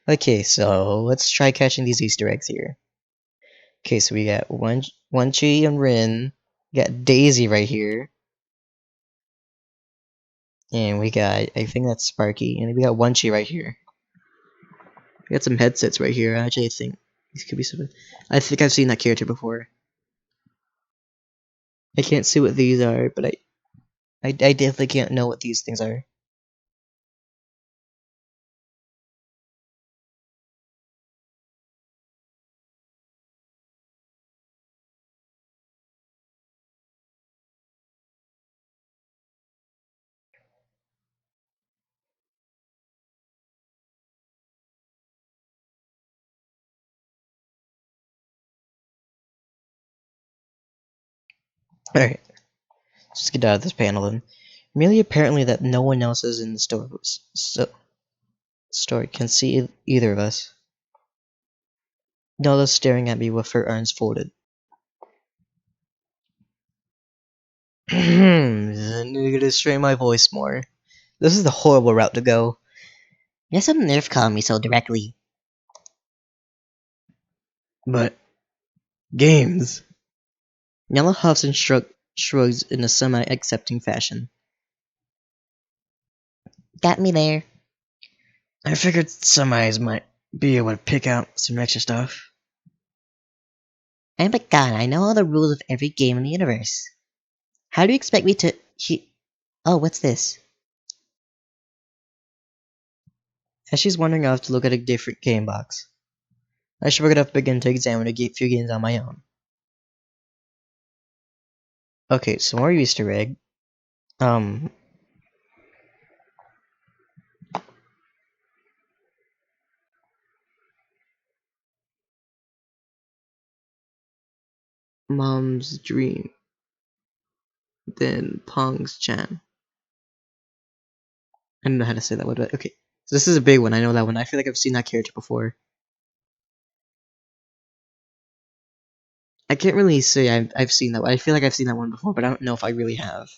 Okay, so let's try catching these Easter eggs here. Okay, so we got Wenchi and Rin. We got Daisy right here. And we got, I think that's Sparky. And we got Wenchi right here. We got some headsets right here. Actually, I think these could be something. I think I've seen that character before. I can't see what these are, but I definitely can't know what these things are. Alright, let's get out of this panel then. Merely apparently that no one else is in the story can see either of us. Nala's staring at me with her arms folded. I need to strain my voice more. This is the horrible route to go. You're some nerve calling me so directly. But games. Nala huffs and shrugs in a semi-accepting fashion. Got me there. I figured some eyes might be able to pick out some extra stuff. I'm a god. I know all the rules of every game in the universe. How do you expect me to... Oh, what's this? As she's wandering off to look at a different game box, I shrug it up and begin to examine a few games on my own. Okay, some more Easter egg. Mom's Dream. Then Pong's Chan. I don't know how to say that word, but okay. So this is a big one, I know that one. I feel like I've seen that character before. I can't really say I've seen that one. I feel like I've seen that one before, but I don't know if I really have.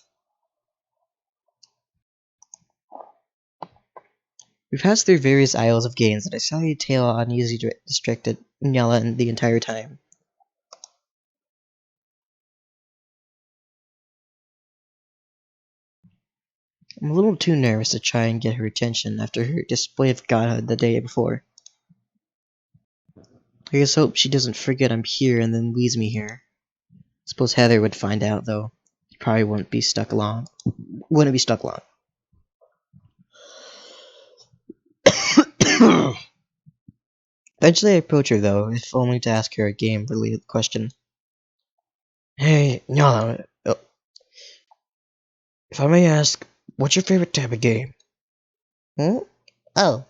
We've passed through various aisles of games, and I saw you tail uneasily distracted Nyala the entire time. I'm a little too nervous to try and get her attention after her display of godhood the day before. I just hope she doesn't forget I'm here and then leaves me here. Suppose Heather would find out, though. She probably wouldn't be stuck long. Eventually I approach her, though, if only to ask her a game-related question. Hey, Nyala, if I may ask, what's your favorite type of game? Hmm? Oh,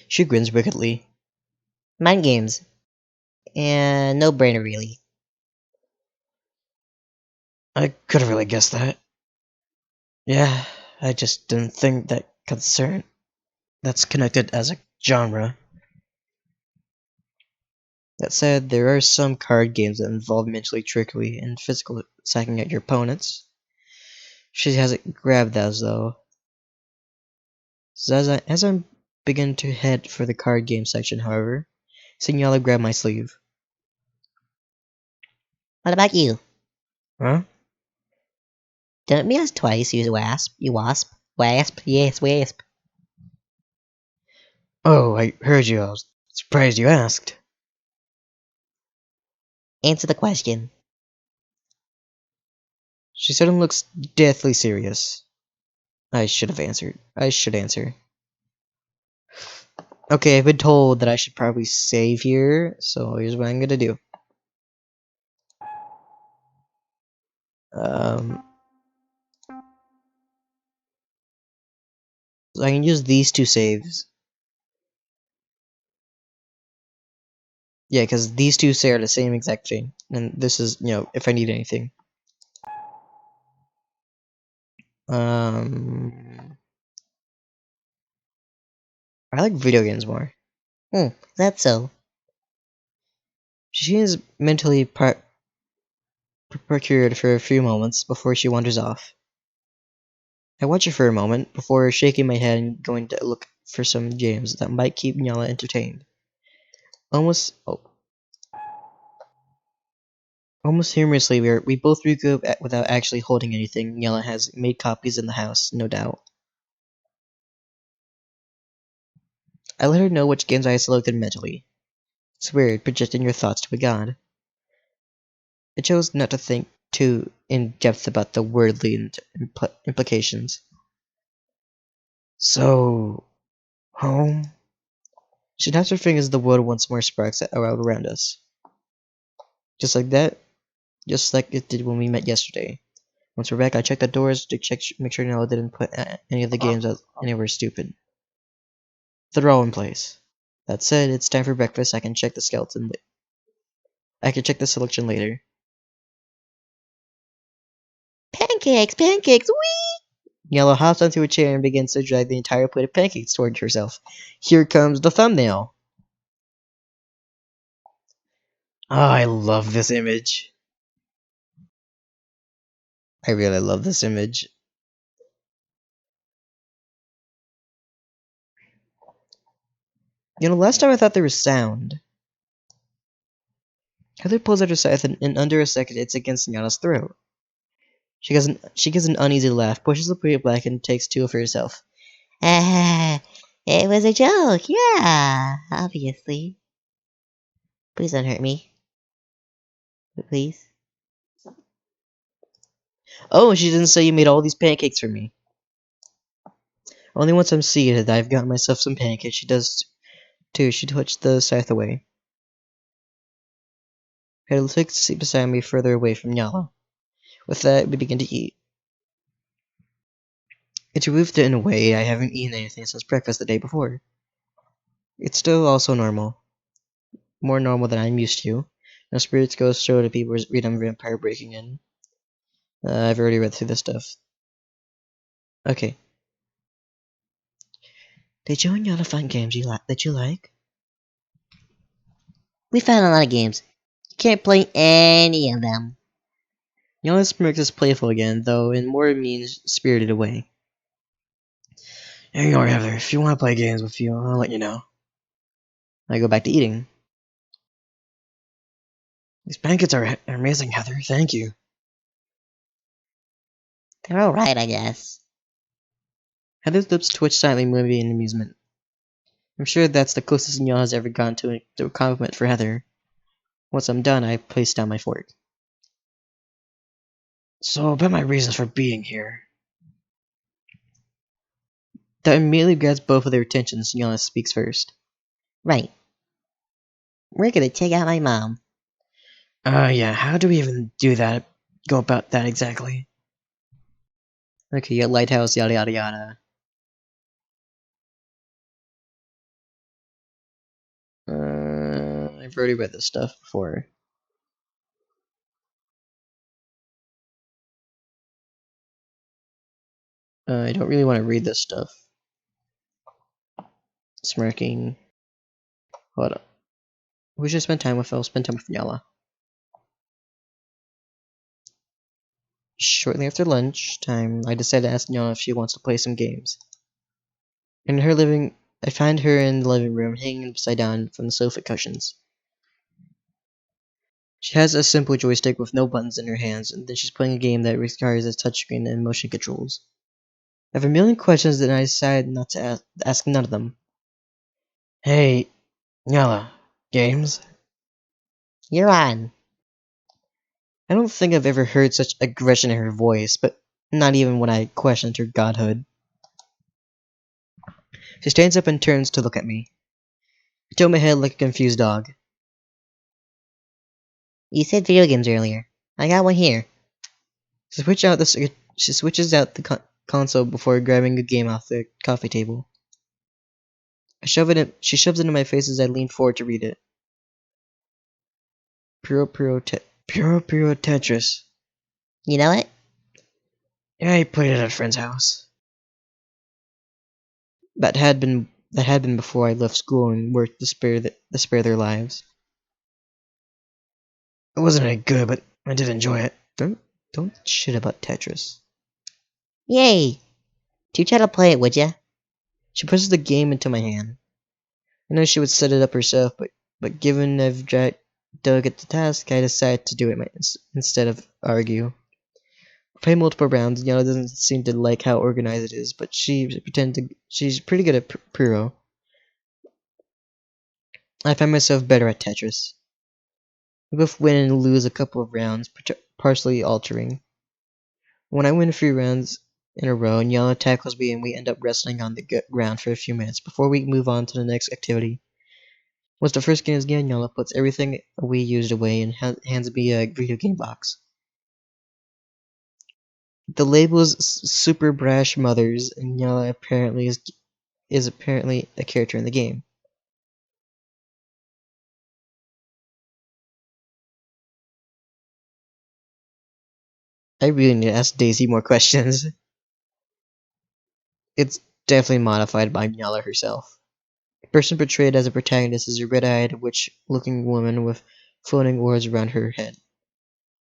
She grins wickedly. mind games. And no brainer, really. I could have really guessed that. Yeah, I just didn't think that's connected as a genre. That said, there are some card games that involve mentally trickery and physical sacking at your opponents. She hasn't grabbed those though. So as I begin to head for the card game section, however, Signala grabbed my sleeve. What about you? Huh? Don't me ask twice, you wasp. You wasp. Wasp. Yes, wasp. Oh, I heard you. I was surprised you asked. Answer the question. She suddenly looks deathly serious. I should have answered. I should answer. Okay, I've been told that I should probably save here, so here's what I'm gonna do. So I can use these two saves. Yeah, because these two say are the same exact thing. And this is, if I need anything. I like video games more. That's so. She seems mentally procured for a few moments before she wanders off. I watch her for a moment before shaking my head and going to look for some games that might keep Nyala entertained. Almost humorously, we both regroup without actually holding anything. Nyala has made copies in the house, no doubt. I let her know which games I selected mentally. It's weird, projecting your thoughts to a god. I chose not to think too in depth about the worldly implications. So, home? She taps her fingers, the world once more sparks around us. Just like that, just like it did when we met yesterday. Once we're back, I checked the doors to make sure Nella didn't put any of the games out anywhere stupid. They're all in place. That said, it's time for breakfast. I can check the selection later. Pancakes! Pancakes! Whee! Yellow hops onto a chair and begins to drag the entire plate of pancakes toward herself. Here comes the thumbnail. Oh, I love this image. I really love this image. You know, last time I thought there was sound. Heather pulls out her scythe and in under a second it's against Nyana's throat. She gives an uneasy laugh, pushes the plate back, and takes two for herself. Ah, it was a joke. Yeah, obviously. Please don't hurt me. Please. Oh, she didn't say you made all these pancakes for me. Only once I'm seated, I've got myself some pancakes. She does too. She touched the scythe away. Heather takes a seat beside me, further away from Nyala. With that, we begin to eat. It's relieved in a way I haven't eaten anything since breakfast the day before. It's still also normal. More normal than I'm used to. No spirits go so to people read on vampire breaking in. I've already read through this stuff. Okay. Did you and Yana find games that you like? We found a lot of games. You can't play any of them. Yana smirks is playful again, though in more mean-spirited a way. Ignore Heather. If you want to play games with you, I'll let you know. I go back to eating. These pancakes are amazing, Heather. Thank you. They're alright, I guess. Heather's lips twitch silently, moving in amusement. I'm sure that's the closest Yana has ever gone to a compliment for Heather. Once I'm done, I place down my fork. So, about my reasons for being here. That immediately grabs both of their attentions. Yana speaks first. Right. We're gonna take out my mom. Yeah, how do we even do that? Go about that exactly? Okay, yeah, lighthouse, yada yada yada. I've already read this stuff before. I don't really want to read this stuff. Smirking. Hold up. Who should I spend time with? I'll spend time with Nyala. Shortly after lunch time, I decide to ask Nyala if she wants to play some games. I find her in the living room, hanging upside down from the sofa cushions. She has a simple joystick with no buttons in her hands, and then she's playing a game that requires a touchscreen and motion controls. I have a million questions, and I decide not to ask none of them. Hey, Nyala, games? You're on. I don't think I've ever heard such aggression in her voice, but not even when I questioned her godhood. She stands up and turns to look at me. I tilt my head like a confused dog. You said video games earlier. I got one here. She switches out the console before grabbing a game off the coffee table. She shoves it into my face as I lean forward to read it. Puro Tetris. You know it? Yeah, I played it at a friend's house. That had been before I left school and worked to spare their lives. It wasn't any good, but I did enjoy it. Don't shit about Tetris. Yay! Do try to play it, would ya? She pushes the game into my hand. I know she would set it up herself, but given I've dug at the task, I decide to do it instead of argue. We play multiple rounds. Yana doesn't seem to like how organized it is, but she's pretty good at Puro. I find myself better at Tetris. We both win and lose a couple of rounds, partially altering. When I win a few rounds in a row, Yana tackles me and we end up wrestling on the ground for a few minutes before we move on to the next activity. Once the first game is done, Yana puts everything we used away and hands me a video game box. The label is Super Brash Mothers, and Yana apparently is apparently a character in the game. I really need to ask Daisy more questions. It's definitely modified by Nyala herself. The person portrayed as a protagonist is a red-eyed, witch-looking woman with floating orbs around her head.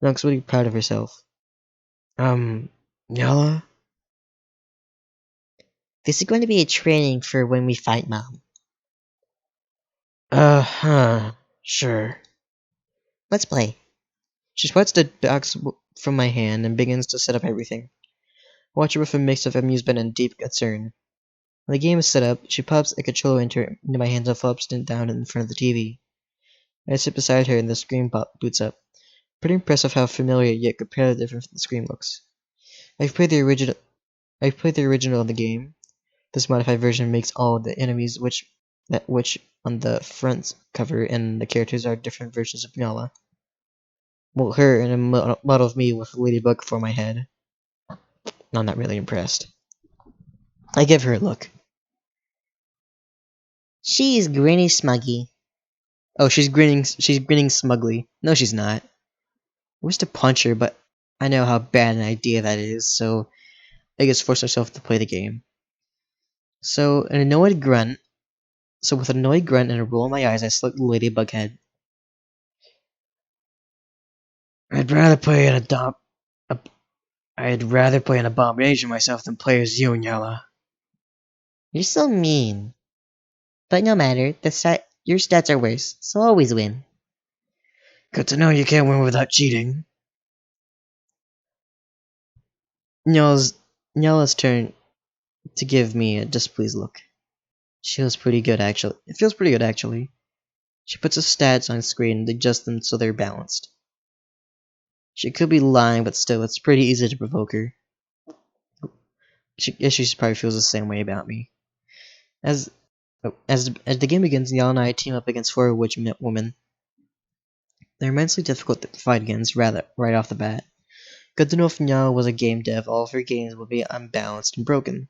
Nox would be proud of herself. Nyala? This is going to be a training for when we fight Mom. Sure. Let's play. She swats the box from my hand and begins to set up everything. I watch her with a mix of amusement and deep concern. When the game is set up, she pops a controller into my hands and flops it down in front of the TV. I sit beside her and the screen boots up. Pretty impressive how familiar yet comparatively different the screen looks. I've played the original of the game. This modified version makes all the enemies which on the front cover and the characters are different versions of Nyala. Well, her and a model of me with a ladybug for my head. I'm not really impressed. I give her a look. She's grinny smuggy. Oh, she's grinning smugly. No, she's not. I wish to punch her, but I know how bad an idea that is, so I just force myself to play the game. So, with an annoyed grunt and a roll in my eyes, I select the ladybug head. I'd rather play an abomination myself than play as you, Nyala. You're so mean. But no matter, your stats are worse, so always win. Good to know you can't win without cheating. Nyala's turn to give me a displeased look. It feels pretty good, actually. She puts the stats on screen and adjusts them so they're balanced. She could be lying, but still, it's pretty easy to provoke her. She probably feels the same way about me. As the game begins, Nyala and I team up against 4 witch women. They're immensely difficult to fight against right off the bat. Good to know if Nyala was a game dev, all of her games would be unbalanced and broken.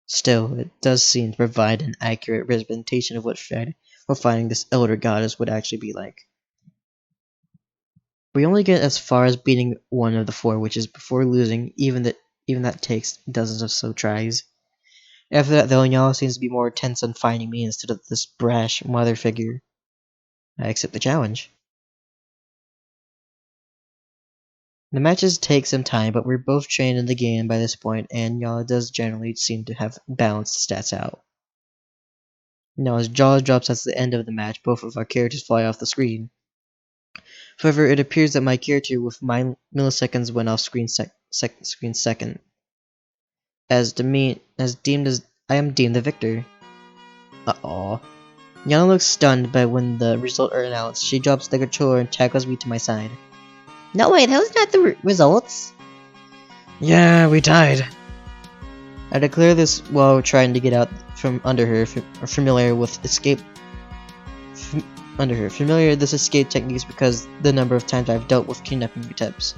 Still, it does seem to provide an accurate representation of what fighting this elder goddess would actually be like. We only get as far as beating one of the 4 witches before losing, even that takes dozens of so tries. After that, though, Nyala seems to be more tense on finding me instead of this brash mother figure. I accept the challenge. The matches take some time, but we're both trained in the game by this point, and Nyala does generally seem to have balanced stats out. Now, as jaw drops at the end of the match, both of our characters fly off the screen. However, it appears that my character with milliseconds went off screen second. I am deemed the victor. Uh-oh. Nyala looks stunned, but when the results are announced, she drops the controller and tackles me to my side. No, wait, those not the results. Yeah, we tied. I declare this while trying to get out from under her, familiar with this escape techniques because the number of times I've dealt with kidnapping attempts.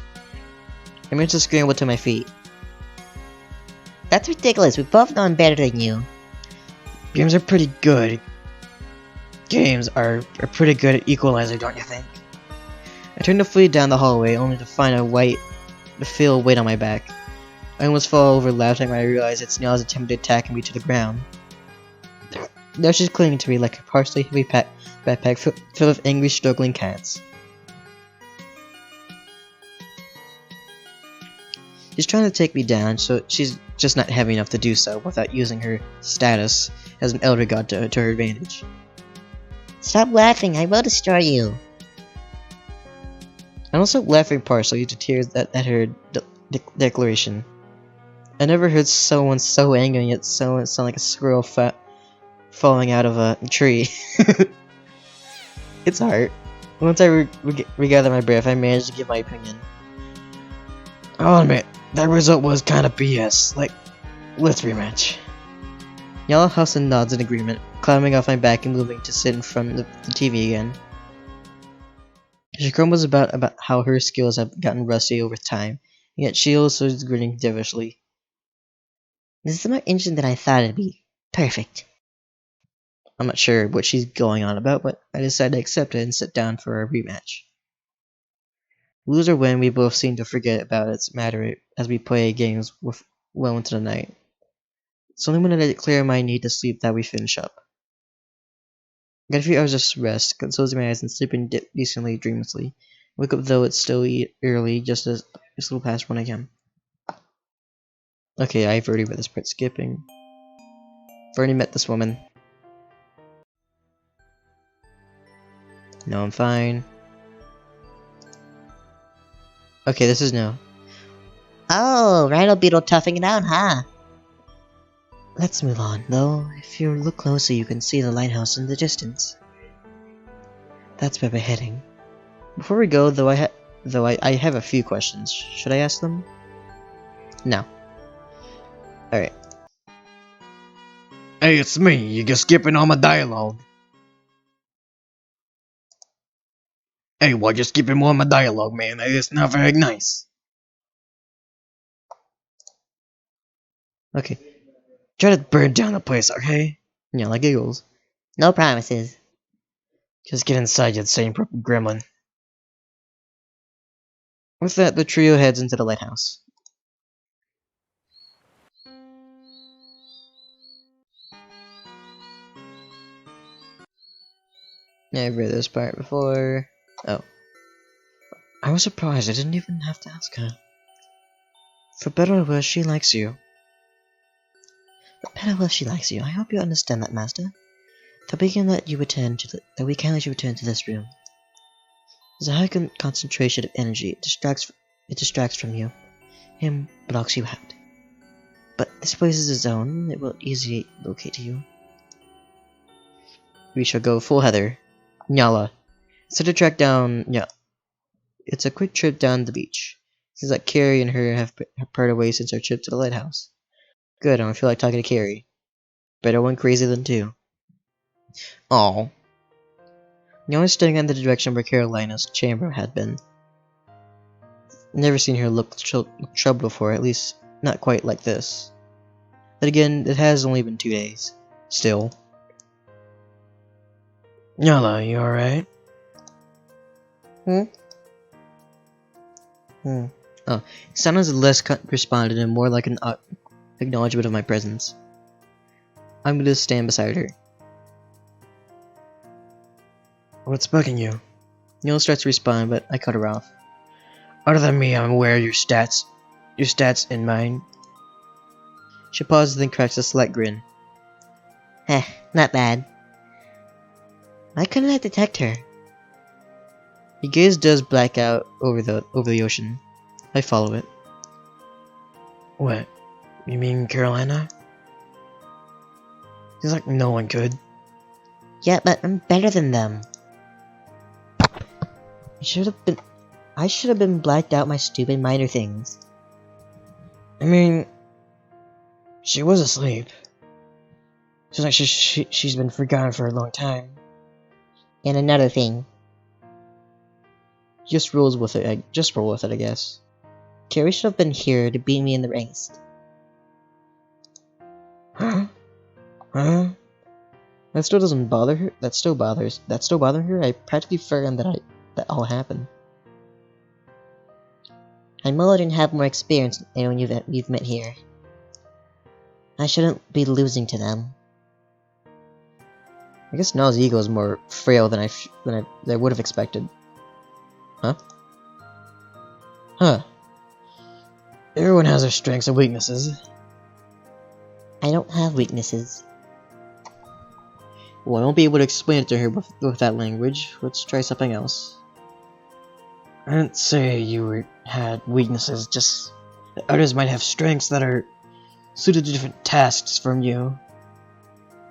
I managed to scramble to my feet. That's ridiculous. We both know I'm better than you. Games are pretty good. Games are pretty good at equalizer, don't you think? I turned to flee down the hallway, only to feel a weight on my back. I almost fall over laughing when I realize it's Nyala's attempt to attack me to the ground. Now she's clinging to me like a partially heavy backpack full of angry, struggling cats. She's trying to take me down, so she's just not heavy enough to do so without using her status as an elder god to her advantage. Stop laughing, I will destroy you. I'm also laughing partially to tears at her declaration. I never heard someone so angry and yet sound like a squirrel falling out of a tree. It's hard. Once I regather my breath, I managed to give my opinion. I'll admit, that result was kinda BS. Let's rematch. Nyala huffs and nods in agreement, climbing off my back and moving to sit in front of the TV again. She grumbles about how her skills have gotten rusty over time, yet she also is grinning devilishly. This is more interesting than I thought it'd be. Perfect. I'm not sure what she's going on about, but I decided to accept it and sit down for a rematch. Lose or win, we both seem to forget about its matter as we play games well into the night. It's only when I declare my need to sleep that we finish up. Get a few hours of rest, closing my eyes and sleeping decently dreamlessly. Wake up though it's still early, just as it's a little past 1 a.m. Okay, I've already read this part. Skipping. I've already met this woman. No, I'm fine. Okay, this is no. Oh, Rhino Beetle toughing it out, huh? Let's move on, though. If you look closer, you can see the lighthouse in the distance. That's where we're heading. Before we go, though, I have a few questions. Should I ask them? No. Alright. Hey, it's me. You're skipping all my dialogue. Hey, why you skipping all my dialogue, man? It's not very nice. Okay. Try to burn down the place, okay? Yeah, like giggles. No promises. Just get inside, you same purple gremlin. With that, the trio heads into the lighthouse. Yeah, I've read this part before. Oh. I was surprised I didn't even have to ask her. For better or worse, she likes you. For better or worse, she likes you. I hope you understand that, Master. That we can let you return to this room. There's a high concentration of energy. It distracts from you. Him blocks you out. But this place is a zone. It will easily locate you. We shall go full Heather. Nyala. Set a track down. Yeah. It's a quick trip down the beach. Seems like Carrie and her have parted ways since our trip to the lighthouse. Good, I don't feel like talking to Carrie. Better one crazy than two. Aw. Nyala's staring in the direction where Carolina's chamber had been. Never seen her look troubled before, at least not quite like this. But again, it has only been 2 days. Still. Nyala, you alright? Oh, it sounded less responded and more like an acknowledgement of my presence. I'm gonna stand beside her. What's bugging you? Neil starts to respond, but I cut her off. Other than me, I'm aware of your stats. Your stats in mine. She pauses, then cracks a slight grin. Heh, not bad. Why couldn't I detect her? Your gaze does black out over the ocean. I follow it. What? You mean Carolina? Seems like no one could. Yeah, but I'm better than them. I should have been blacked out my stupid minor things. I mean, she was asleep. Seems like she's been forgotten for a long time. And another thing. Just roll with it, I guess. Carrie should have been here to beat me in the race. Huh? Huh? That still doesn't bother her. That's still bothering her. I practically forgot that all happened. I'm older and have more experience than anyone you've met here. I shouldn't be losing to them. I guess Nal's ego is more frail than I would have expected. Huh? Huh. Everyone has their strengths and weaknesses. I don't have weaknesses. Well, I won't be able to explain it to her with that language. Let's try something else. I didn't say you had weaknesses, just that others might have strengths that are suited to different tasks from you.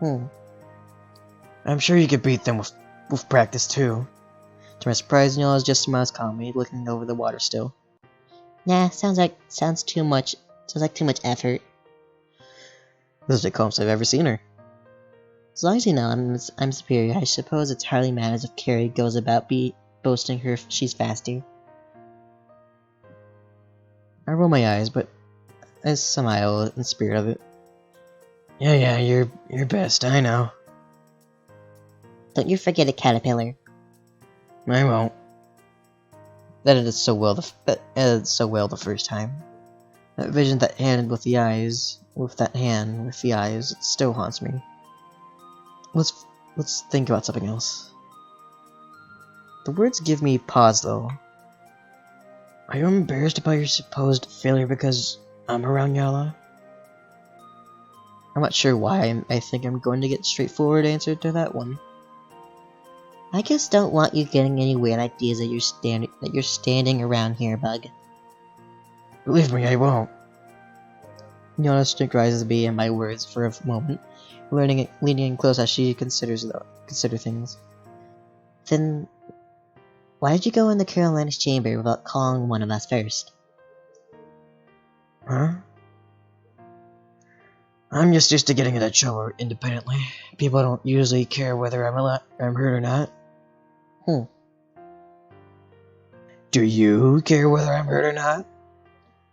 I'm sure you could beat them with practice too. To my surprise, Neil just smiles calmly, looking over the water still. Nah, sounds like too much effort. This is the calmest I've ever seen her. As long as you know I'm superior, I suppose it hardly matters if Carrie goes about boasting she's faster. I roll my eyes, but I smile in spirit of it. Yeah, you're best, I know. Don't you forget it, Caterpillar. I won't. That ended so well. That ended so well the first time. That vision, that hand with the eyes, with that hand with the eyes, it still haunts me. Let's think about something else. The words give me pause, though. Are you embarrassed about your supposed failure because I'm around Yala? I'm not sure why I think I'm going to get a straightforward answer to that one. I just don't want you getting any weird ideas that you're standing around here, Bug. Believe me, I won't. Yana scrutinizes me and my words for a moment, leaning in close as she consider things. Then, why did you go in the Carolina's chamber without calling one of us first? Huh? I'm just used to getting into trouble independently. People don't usually care whether I'm hurt or not. Do you care whether I'm hurt or not?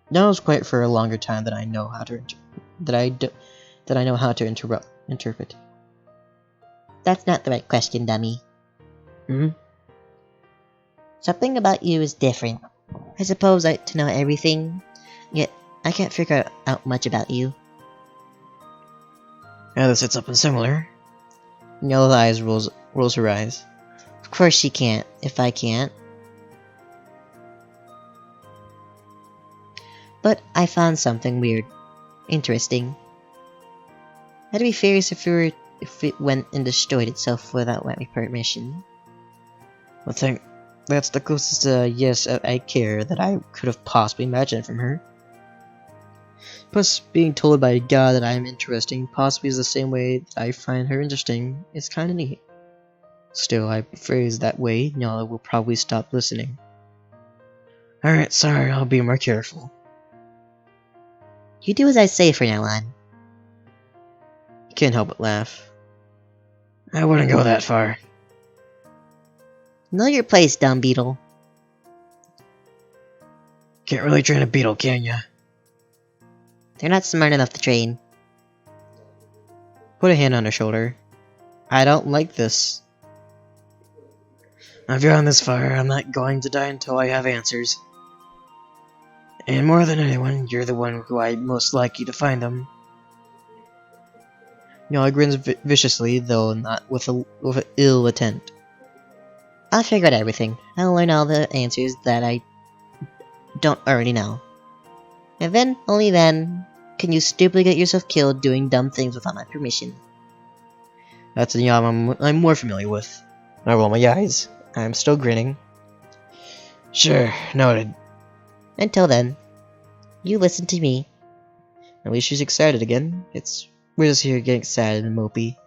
No, it's quite for a longer time than I know how to interpret. That's not the right question, dummy. Hmm? Something about you is different. I suppose I to know everything, yet I can't figure out much about you. Alice said something similar. Yellow's eyes rolls her eyes. Of course she can't, if I can't. But I found something weird. Interesting. I'd be furious if it went and destroyed itself without my permission. I think that's the closest yes I care that I could have possibly imagined from her. Plus, being told by a god that I am interesting possibly is the same way that I find her interesting is kinda neat. Still, I phrase that way, Nyala will probably stop listening. Alright, sorry, I'll be more careful. You do as I say from now on. You can't help but laugh. I wouldn't go that far. Know your place, dumb beetle. Can't really train a beetle, can ya? They're not smart enough to train. Put a hand on her shoulder. I don't like this. I've gone this far, I'm not going to die until I have answers. And more than anyone, you're the one who I'm most likely to find them. Nyala grins viciously, though not with an ill intent. I'll figure out everything. I'll learn all the answers that I don't already know. And then, only then, can you stupidly get yourself killed doing dumb things without my permission. That's a Nyala I'm more familiar with. I roll my eyes. I'm still grinning. Sure, noted. Until then, you listen to me. At least she's excited again. We're just here getting sad and mopey.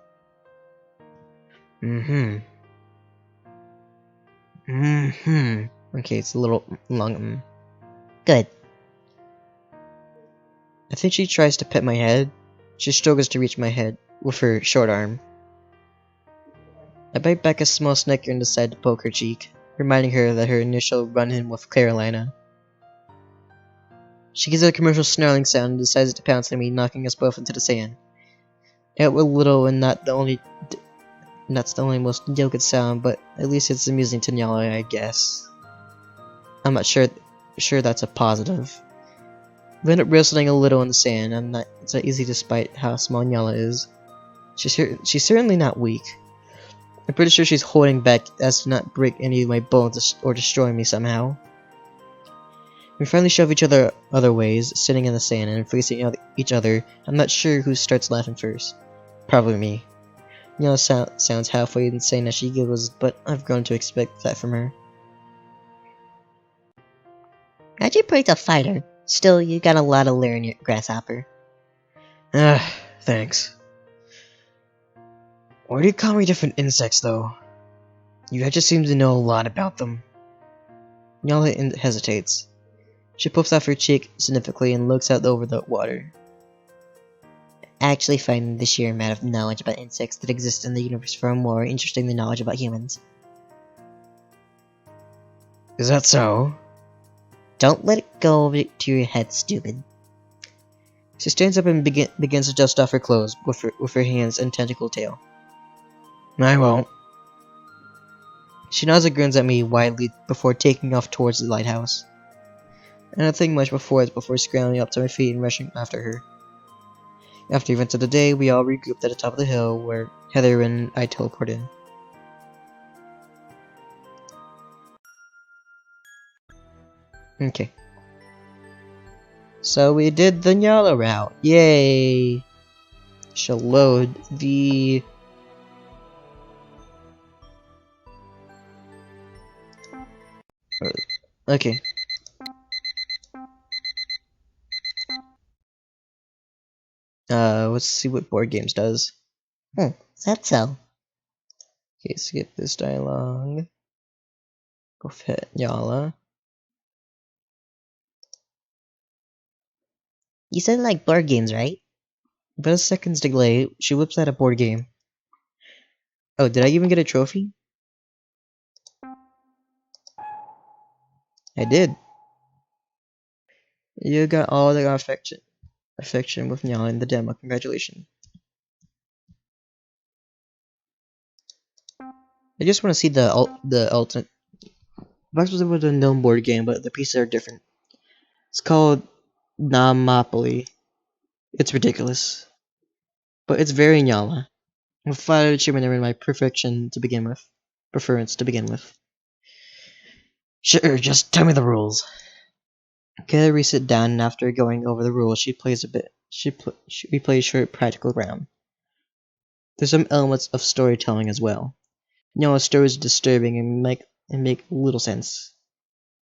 Okay, it's a little long. Good. I think she tries to pet my head. She struggles to reach my head with her short arm. I bite back a small snicker and decide to poke her cheek, reminding her that her initial run-in with Carolina. She gives a commercial snarling sound and decides to pounce on me, knocking us both into the sand. It was little and that's the only most joking sound, but at least it's amusing to Nyala, I guess. I'm not sure that's a positive. We end up wrestling a little in the sand. It's not easy despite how small Nyala is. She's certainly not weak. I'm pretty sure she's holding back as to not break any of my bones or destroy me somehow. We finally shove each other other ways, sitting in the sand and facing each other. I'm not sure who starts laughing first. Probably me. Nyala sounds halfway insane as she giggles, but I've grown to expect that from her. Aren't you pretty tough fighter? Still, you got a lot of learn, you grasshopper. Thanks. Why do you call me different insects, though? You just seem to know a lot about them. Nyala hesitates. She puffs off her cheek significantly and looks out over the water. Actually finding the sheer amount of knowledge about insects that exist in the universe far more interesting than knowledge about humans. Is that so? Don't let it go over to your head, stupid. She stands up and begins to dust off her clothes with her hands and tentacle tail. I won't. She nods and grins at me widely before taking off towards the lighthouse. And I don't think much before scrambling up to my feet and rushing after her. After the events of the day, we all regrouped at the top of the hill where Heather and I teleported in. Okay. So we did the Nyala route. Yay! Shall load the... Okay. Let's see what board games does. Is that so? Okay, skip this dialogue. Go fit Nyala. You said like board games, right? About a second's delay, she whips out a board game. Oh, did I even get a trophy? I did. You got all the affection with Nyala in the demo. Congratulations. I just want to see the alternate. Box was able to known board game, but the pieces are different. It's called Namopoly. It's ridiculous, but it's very Nyala. I'm flattered she remembered my preference to begin with. Sure, just tell me the rules. Okay, we sit down, and after going over the rules, she plays a bit. We play a short practical round. There's some elements of storytelling as well. Nyala's stories are disturbing and make little sense.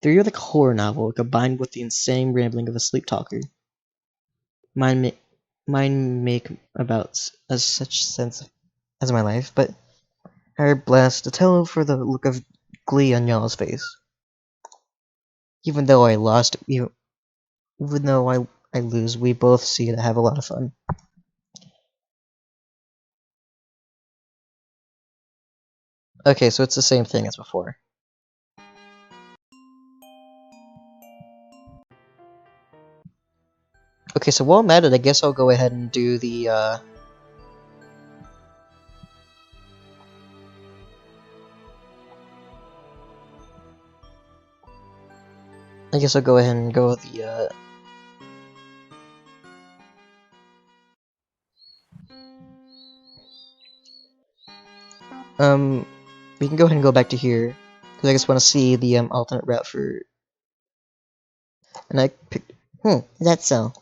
They're like a horror novel combined with the insane rambling of a sleep talker. Mine make about as such sense as my life, but are blessed to tell for the look of glee on Nyala's face. Even though I lost, even though I lose, we both see to have a lot of fun. Okay, so it's the same thing as before. Okay, so while I'm at it, I guess I'll go ahead and do the, I guess I'll go ahead and go with the, we can go ahead and go back to here, because I just want to see the, alternate route for, and I picked, Is that so?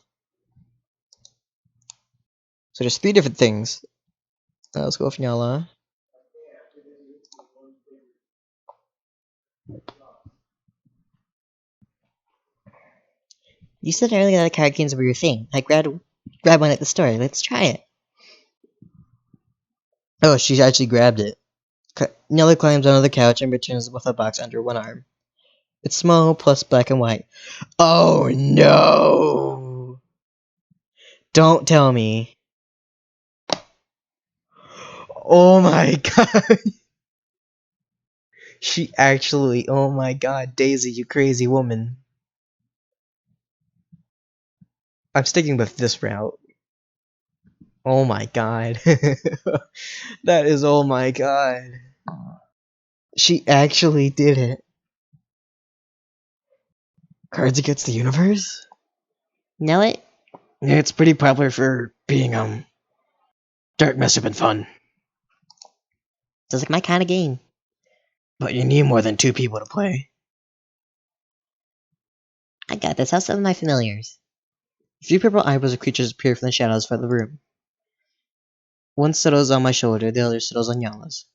so there's 3 different things. Let's go with Nyala. You said earlier that card games were your thing. I grabbed one at the store. Let's try it. Oh, she actually grabbed it. Nyala climbs onto the couch and returns with a box under one arm. It's small, plus black and white. Oh no! Don't tell me. Oh my god. She actually, oh my god, Daisy, you crazy woman. I'm sticking with this route. Oh my god. That is, oh my god. She actually did it. Cards Against the Universe? Know it? Yeah, it's pretty popular for being, dark, messy, and fun. Sounds like my kind of game. But you need more than 2 people to play. I got this. How's some of my familiars? A few purple eyebrows of creatures appear from the shadows of the room. One settles on my shoulder, the other settles on Yala's.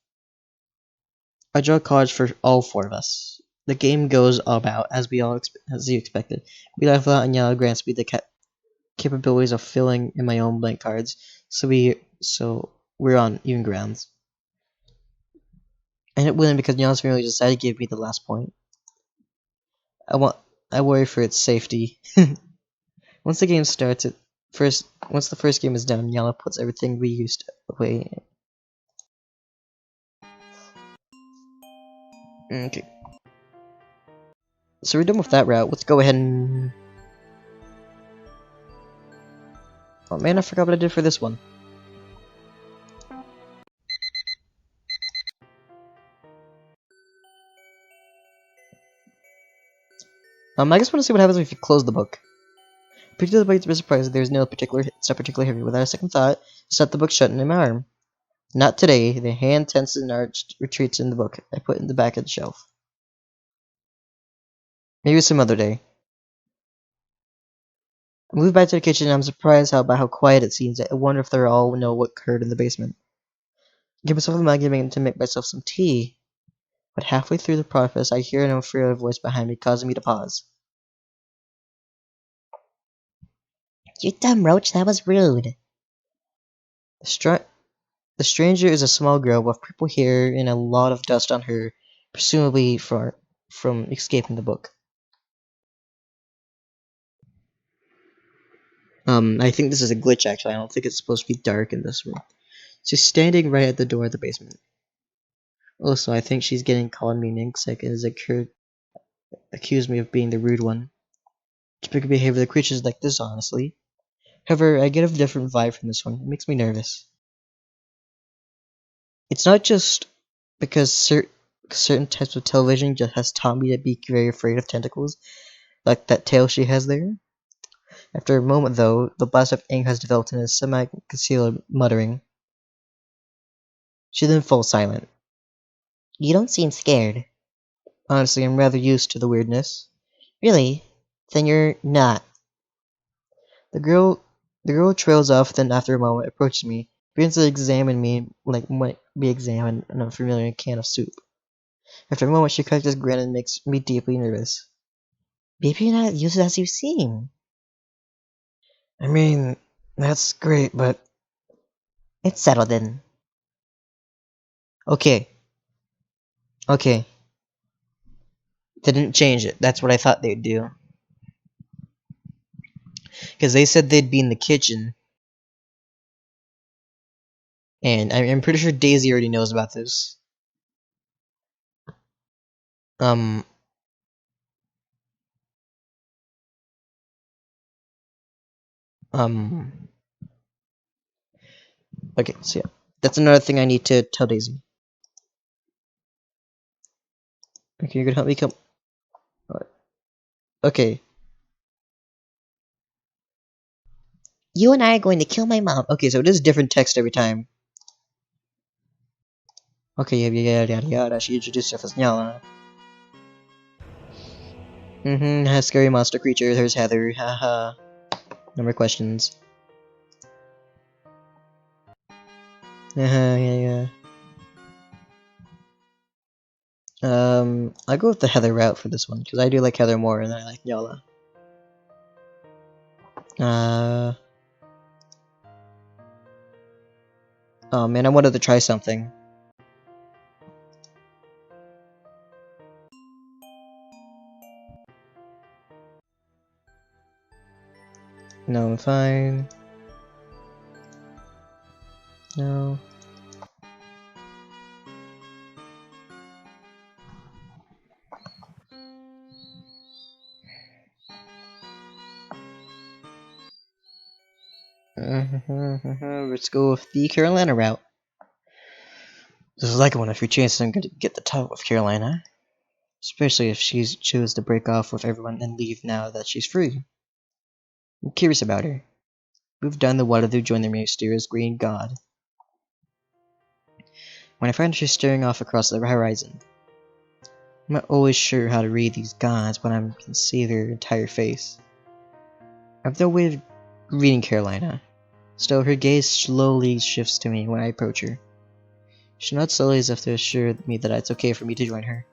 I draw cards for all 4 of us. The game goes about as you expected. We laugh out, and Yala grants me the capabilities of filling in my own blank cards, so we're on even grounds. I ended up winning because Yala's family decided to give me the last point. I worry for its safety. Once the game starts, once the first game is done, Yala puts everything we used away. Okay. So we're done with that route. Let's go ahead and... Oh man, I forgot what I did for this one. I just want to see what happens if you close the book. Picked up the book to be surprised that there's it's not particularly heavy. Without a second thought, set the book shut in my arm. Not today. The hand tenses and arched retreats in the book. I put it in the back of the shelf. Maybe some other day. I moved back to the kitchen and I'm surprised by how quiet it seems. I wonder if they all know what occurred in the basement. Give myself a mug to make myself some tea. But halfway through the process, I hear an unfamiliar voice behind me, causing me to pause. You dumb roach, that was rude. The stranger is a small girl with purple hair and a lot of dust on her, presumably from escaping the book. I think this is a glitch actually. I don't think it's supposed to be dark in this room. She's standing right at the door of the basement. Also, I think she's getting called me namesake and has accused me of being the rude one. Typical behavior of creatures like this, honestly. However, I get a different vibe from this one. It makes me nervous. It's not just because certain types of television just has taught me to be very afraid of tentacles, like that tail she has there. After a moment, though, the blast of ink has developed in a semi-concealed muttering. She then falls silent. You don't seem scared. Honestly, I'm rather used to the weirdness. Really? Then you're not. The girl trails off, then after a moment approaches me, begins to examine me like might be examined an unfamiliar can of soup. After a moment, she cracks this grin and makes me deeply nervous. Maybe you're not as useless as you seem. I mean, that's great, but... It's settled then. Okay. They didn't change it. That's what I thought they'd do. Because they said they'd be in the kitchen. And I'm pretty sure Daisy already knows about this. Okay, so yeah. That's another thing I need to tell Daisy. Okay, you're gonna help me come... Okay. You and I are going to kill my mom. Okay, so it is different text every time. Okay, yada. She introduced herself as Nyala. Has scary monster creature. There's Heather. Haha. No more questions. Yeah. I'll go with the Heather route for this one, because I do like Heather more than I like Nyala. Oh man, I wanted to try something. No, I'm fine. No. Let's go with the Carolina route. This is like one of your chances I'm gonna get the top of Carolina. Especially if she chooses to break off with everyone and leave now that she's free. I'm curious about her. Move down the water to join the mysterious green god. When I find her staring off across the horizon, I'm not always sure how to read these gods when I can see their entire face. I have no way of reading Carolina. Still, her gaze slowly shifts to me when I approach her. She nods slowly as if to assure me that it's okay for me to join her.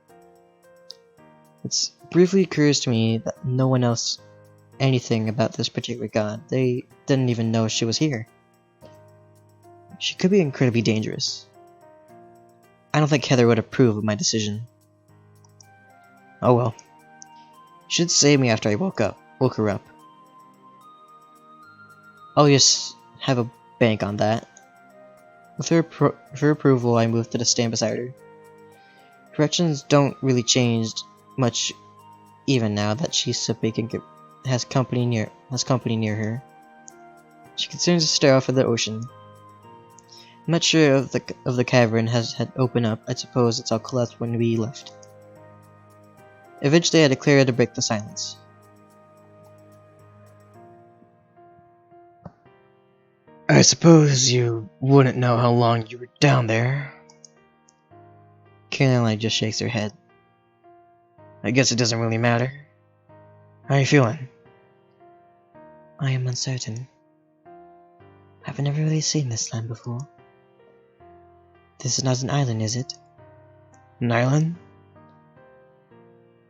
It briefly occurs to me that no one else anything about this particular god. They didn't even know she was here. She could be incredibly dangerous. I don't think Heather would approve of my decision. Oh well. She did save me after I woke her up. I'll just have a bank on that. With her approval, I moved to the stand beside her. Corrections don't really change much even now that she's so big and has company near her. She continues to stare off at the ocean. I'm not sure if the cavern had opened up. I suppose it's all collapsed when we left. Eventually I declared to break the silence. I suppose you wouldn't know how long you were down there. Caroline just shakes her head. I guess it doesn't really matter. How you feeling? I am uncertain. I've never really seen this land before. This is not an island, is it? An island?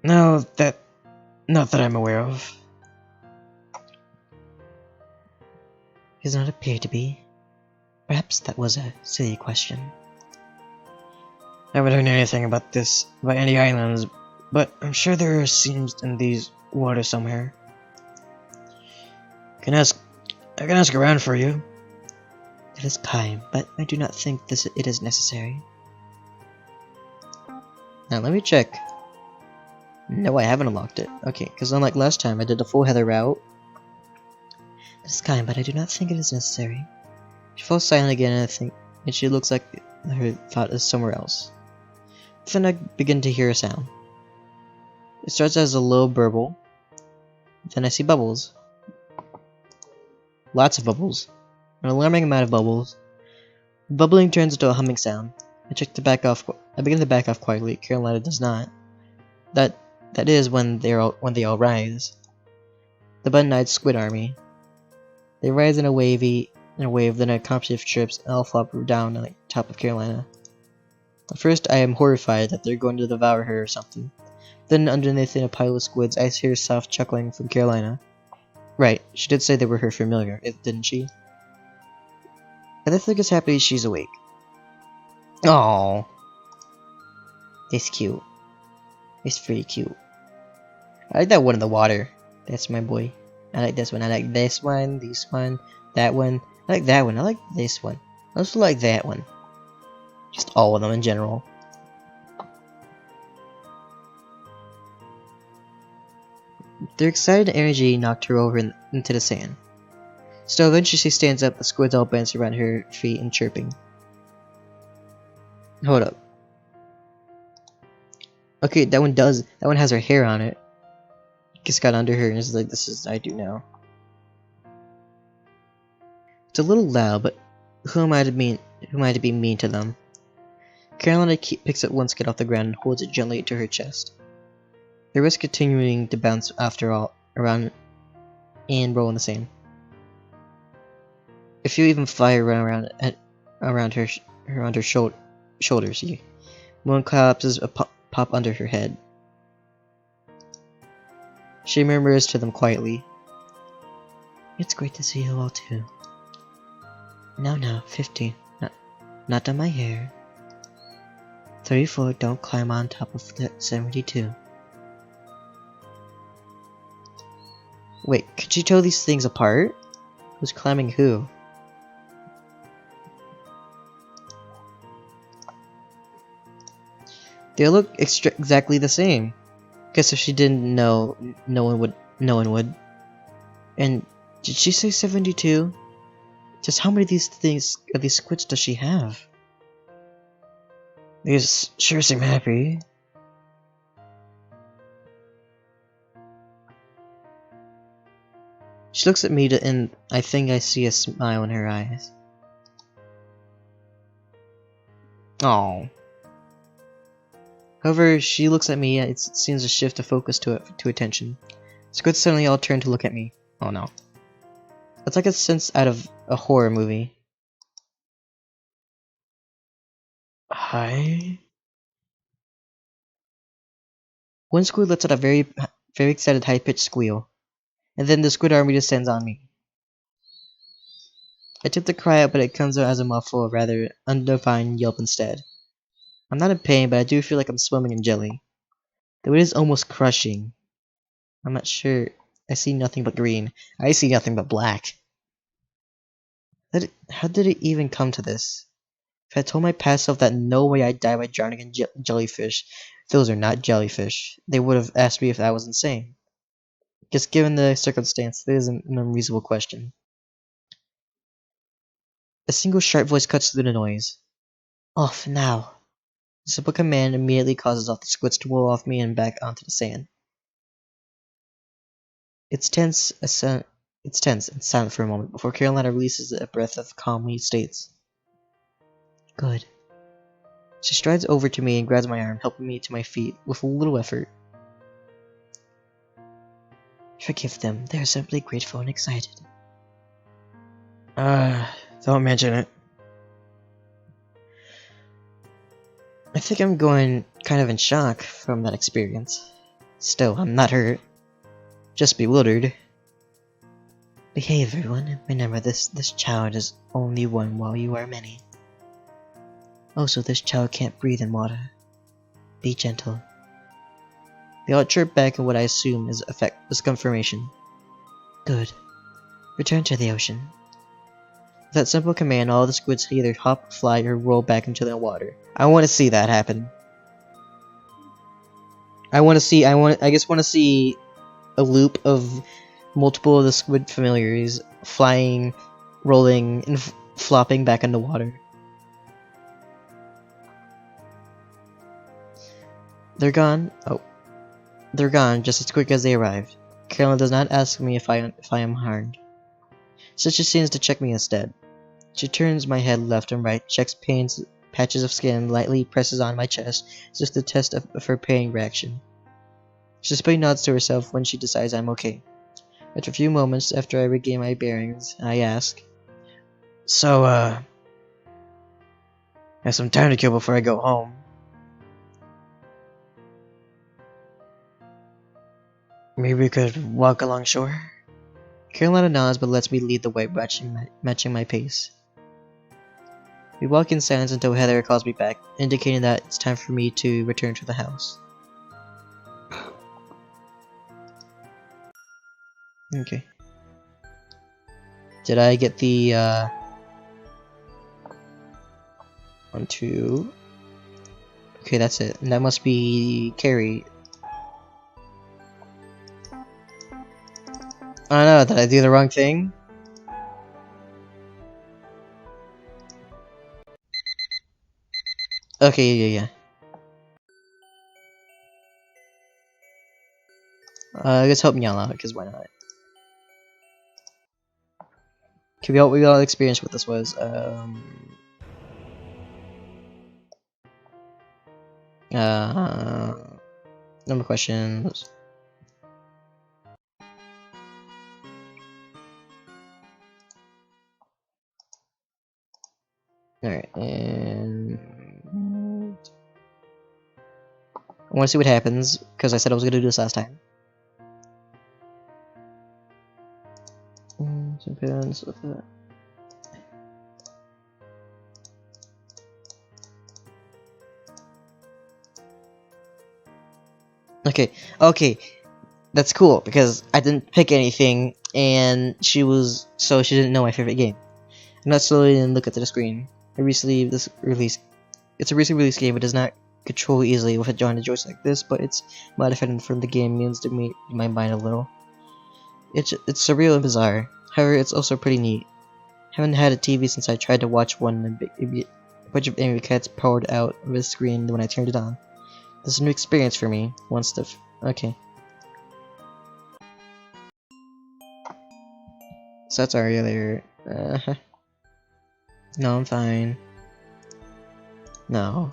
No, not that I'm aware of. It does not appear to be. Perhaps that was a silly question. I haven't heard anything about any islands, but I'm sure there are seams in these waters somewhere. I can ask around for you. It is kind, but I do not think it is necessary. Now let me check. No, I haven't unlocked it. Okay, because unlike last time, I did the full Heather route. It is kind, but I do not think it is necessary. She falls silent again, and she looks like her thought is somewhere else. Then I begin to hear a sound. It starts as a low burble. Then I see bubbles. Lots of bubbles. An alarming amount of bubbles. Bubbling turns into a humming sound. I begin to back off quietly. Carolina does not. That is when they all rise. The button-eyed squid army. They rise in a wave, then a conversation trips and all flop down on the top of Carolina. At first I am horrified that they're going to devour her or something. Then underneath in a pile of squids I hear soft chuckling from Carolina. Right, she did say they were her familiar, didn't she? And I think it's happy she's awake. Aww. It's cute. It's pretty cute. I like that one in the water. That's my boy. I like this one. I like this one, that one. I like that one. I like this one. I also like that one. Just all of them in general. Their excited energy knocked her over into the sand. So eventually she stands up, the squids all bounce around her feet and chirping. Hold up. Okay, that one has her hair on it. Just got under her and it's like, this is, I do now. It's a little loud, but who am I to be mean to them? Carolina picks up one skid off the ground and holds it gently to her chest. The rest continuing to bounce after all around and roll in the sand. A few even fly around her shoulders. One collapses a pop under her head. She murmurs to them quietly. It's great to see you all too. No, 15. Not on my hair. 34, don't climb on top of 72. Wait, could you tell these things apart? Who's climbing who? They look exactly the same. Guess if she didn't know, no one would. And did she say 72? Just how many of these squids does she have? These sure seem happy. She looks at me and I think I see a smile in her eyes. Oh. However, she looks at me, it seems to shift the focus to attention. Squids suddenly all turn to look at me. Oh no. It's like a sense out of a horror movie. Hi? One squid lets out a very excited high-pitched squeal. And then the squid army descends on me. I attempt to cry out, but it comes out as a muffled, rather undefined yelp instead. I'm not in pain, but I do feel like I'm swimming in jelly. The weight is almost crushing. I'm not sure. I see nothing but green. I see nothing but black. How did it even come to this? If I told my past self that no way I'd die by drowning in jellyfish, those are not jellyfish, they would have asked me if I was insane. Just given the circumstance, this is an unreasonable question. A single sharp voice cuts through the noise. Off now. The simple command immediately causes all the squids to roll off me and back onto the sand. It's tense and silent for a moment before Carolina releases a breath of calmly states, "Good." She strides over to me and grabs my arm, helping me to my feet with a little effort. "Forgive them. They are simply grateful and excited." Don't mention it. I think I'm going kind of in shock from that experience. Still, I'm not hurt. Just bewildered. Behave, everyone. Remember, this child is only one while you are many. Also, this child can't breathe in water. Be gentle. They all chirp back in what I assume is confirmation. Good. Return to the ocean. With that simple command, all the squids either hop, fly, or roll back into the water. I want to see that happen. I just want to see a loop of multiple of the squid familiars flying, rolling, and flopping back into water. They're gone. Oh. They're gone just as quick as they arrived. Carolyn does not ask me if I am harmed. So she seems to check me instead. She turns my head left and right, checks patches of skin, lightly presses on my chest, as if to test of her pain reaction. She simply nods to herself when she decides I'm okay. After a few moments after I regain my bearings, I ask, So, I have some time to kill before I go home. Maybe we could walk along shore? Carolina nods but lets me lead the way, matching my pace. We walk in silence until Heather calls me back, indicating that it's time for me to return to the house. Okay. Did I get the, 1, 2... Okay, that's it. And that must be Carrie. Oh no, did I do the wrong thing? Okay, yeah. Let's help Nyala out, because why not? Okay, we all experienced what this was. No more questions. Alright, and I want to see what happens, because I said I was going to do this last time. Okay, that's cool, because I didn't pick anything, and she didn't know my favorite game. I'm not slowly and look at the screen. It's a recently released game. It does not control easily with a joystick like this, but it's modified from the game means to me my mind a little. It's surreal and bizarre. However, it's also pretty neat. Haven't had a TV since I tried to watch one and a bunch of angry cats poured out of the screen when I turned it on. This is a new experience for me. Okay. So that's Aria there. No, I'm fine. No.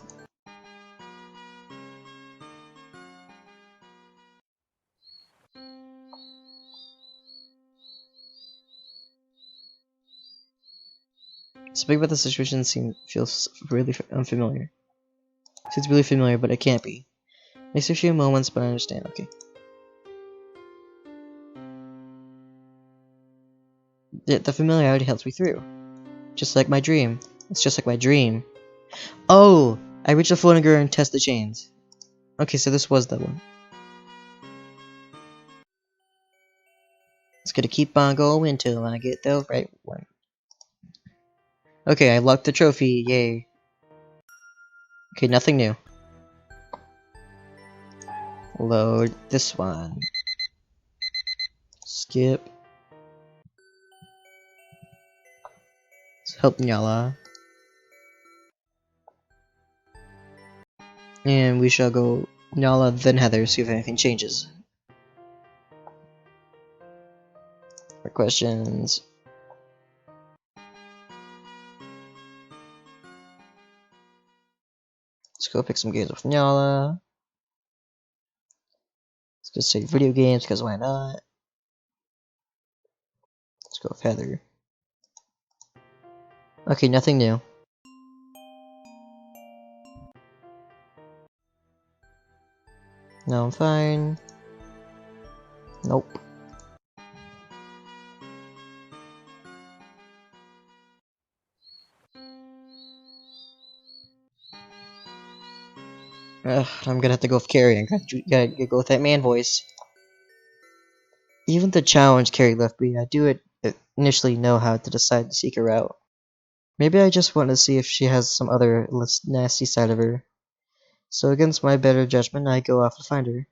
Speaking about the situation feels really unfamiliar. Seems really familiar, but it can't be. Makes a few moments, but I understand. Okay. The familiarity helps me through. Just like my dream. It's just like my dream. Oh! I reach the floating girl and test the chains. Okay, so this was the one. It's gonna keep on going until I get the right one. Okay, I locked the trophy. Yay. Okay, nothing new. Load this one. Skip. Let's help Nyala. And we shall go Nala, then Heather, see if anything changes. For questions. Let's go pick some games with Nyala. Let's go save video games, because why not? Let's go with Heather. Okay, nothing new. No, I'm fine. Nope. Ugh, I'm gonna have to go with Carrie. I gotta go with that man voice. Even the challenge Carrie left me, I do initially know how to decide to seek her out. Maybe I just want to see if she has some other less nasty side of her. So against my better judgment, I go off to find her.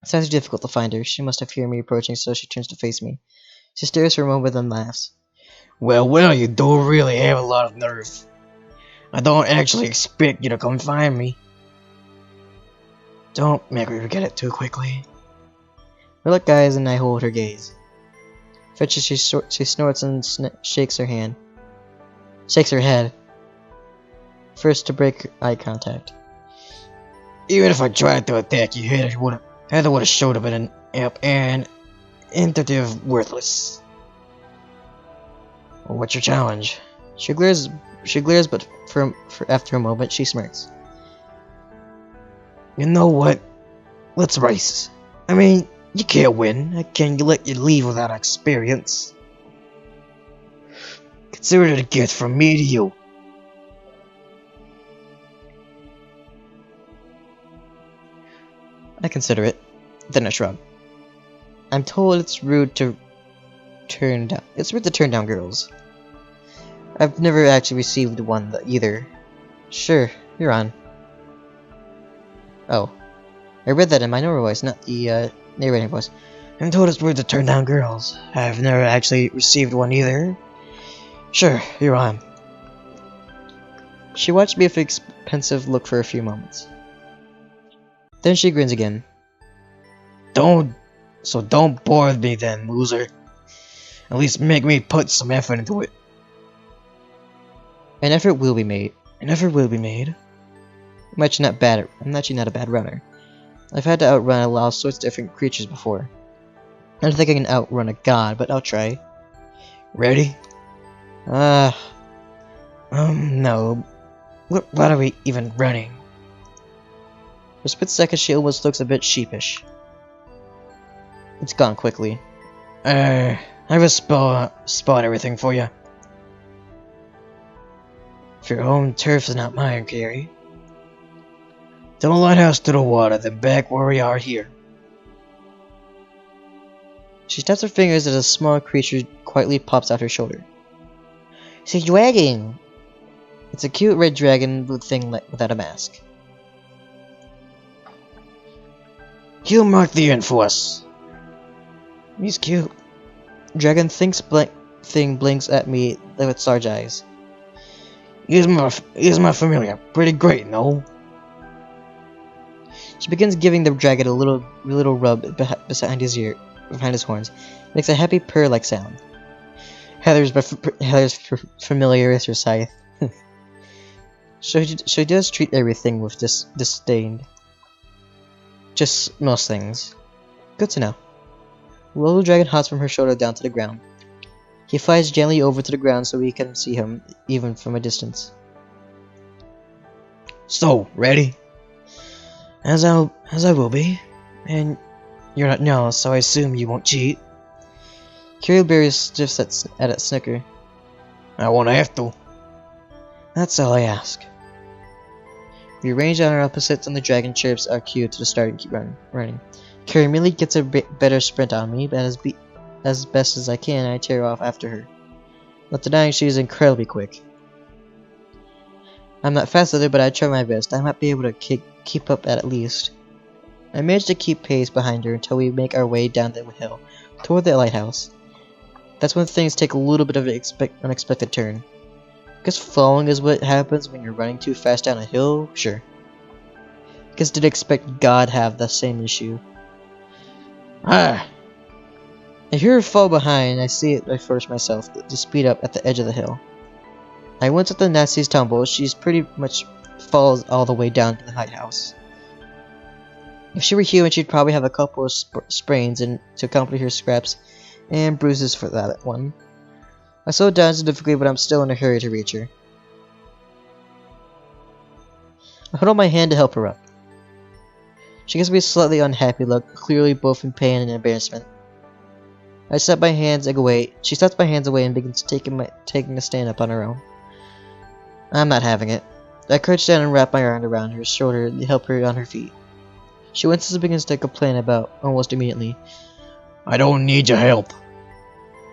It's actually difficult to find her. She must have heard me approaching, so she turns to face me. She stares for a moment, then laughs. Well, you do really have a lot of nerve. I don't actually expect you to come find me. Don't make me forget it too quickly. We look eyes, and I hold her gaze. Fetches, she snorts and shakes her hand. Shakes her head. First to break eye contact. Even if I tried to attack you, Heather would have showed up an imp and intuitive worthless. Well, what's your challenge? She glares, but for after a moment, she smirks. You know what? Let's race. I mean, you can't win. I can't let you leave without experience. Consider it a gift from me to you. I consider it. Then I shrug. I'm told it's rude to turn down. It's rude to turn down girls. I've never actually received one either. Sure, you're on. Oh, I read that in my normal voice, not the narrating voice. I'm told it's rude to turn down girls. I've never actually received one either. Sure, you're on. She watched me with an pensive look for a few moments. Then she grins again. Don't bore me then, loser. At least make me put some effort into it. An effort will be made. An effort will be made. I'm actually not a bad runner. I've had to outrun all sorts of different creatures before. I don't think I can outrun a god, but I'll try. Ready? No. What are we even running? For a split second, she almost looks a bit sheepish. It's gone quickly. I will spot everything for you. If your own turf is not mine, Carrie. To the lighthouse, to the water, then back where we are here. She taps her fingers as a small creature quietly pops out her shoulder. It's a dragon! It's a cute red dragon thing without a mask. You mark the end for us. He's cute. Dragon thing blinks at me with its large eyes. He's my familiar. Pretty great, no? She begins giving the dragon a little rub behind his horns. Makes a happy purr-like sound. Heather's familiar with her scythe. So she does treat everything with disdain. Just most things. Good to know. The little dragon hops from her shoulder down to the ground. He flies gently over to the ground so we can see him, even from a distance. So, ready? As I will be. And you're not now, so I assume you won't cheat. Kirillberry sniffs at its snicker. I won't have to. That's all I ask. We arrange on our opposites and the dragon chirps our cue to start and keep running. Carrie immediately gets a better sprint on me, but as best as I can, I tear off after her. Not denying she is incredibly quick. I'm not fast at it, but I try my best. I might be able to keep up at least. I manage to keep pace behind her until we make our way down the hill, toward the lighthouse. That's when things take a little bit of an unexpected turn. Guess falling is what happens when you're running too fast down a hill? Sure. Guess didn't expect God have the same issue. Ah! I hear her fall behind. I see it. I force myself to speed up at the edge of the hill. I once at the Nazi's tumble. She's pretty much falls all the way down to the lighthouse. If she were human, she'd probably have a couple of sprains and to accompany her scraps and bruises for that one. I slow down significantly, but I'm still in a hurry to reach her. I hold out my hand to help her up. She gives me a slightly unhappy look, clearly both in pain and embarrassment. I set my hands away. She sets my hands away and begins taking a stand up on her own. I'm not having it. I crouch down and wrap my arm around her shoulder to help her on her feet. She winces and begins to complain about almost immediately. I don't need your help.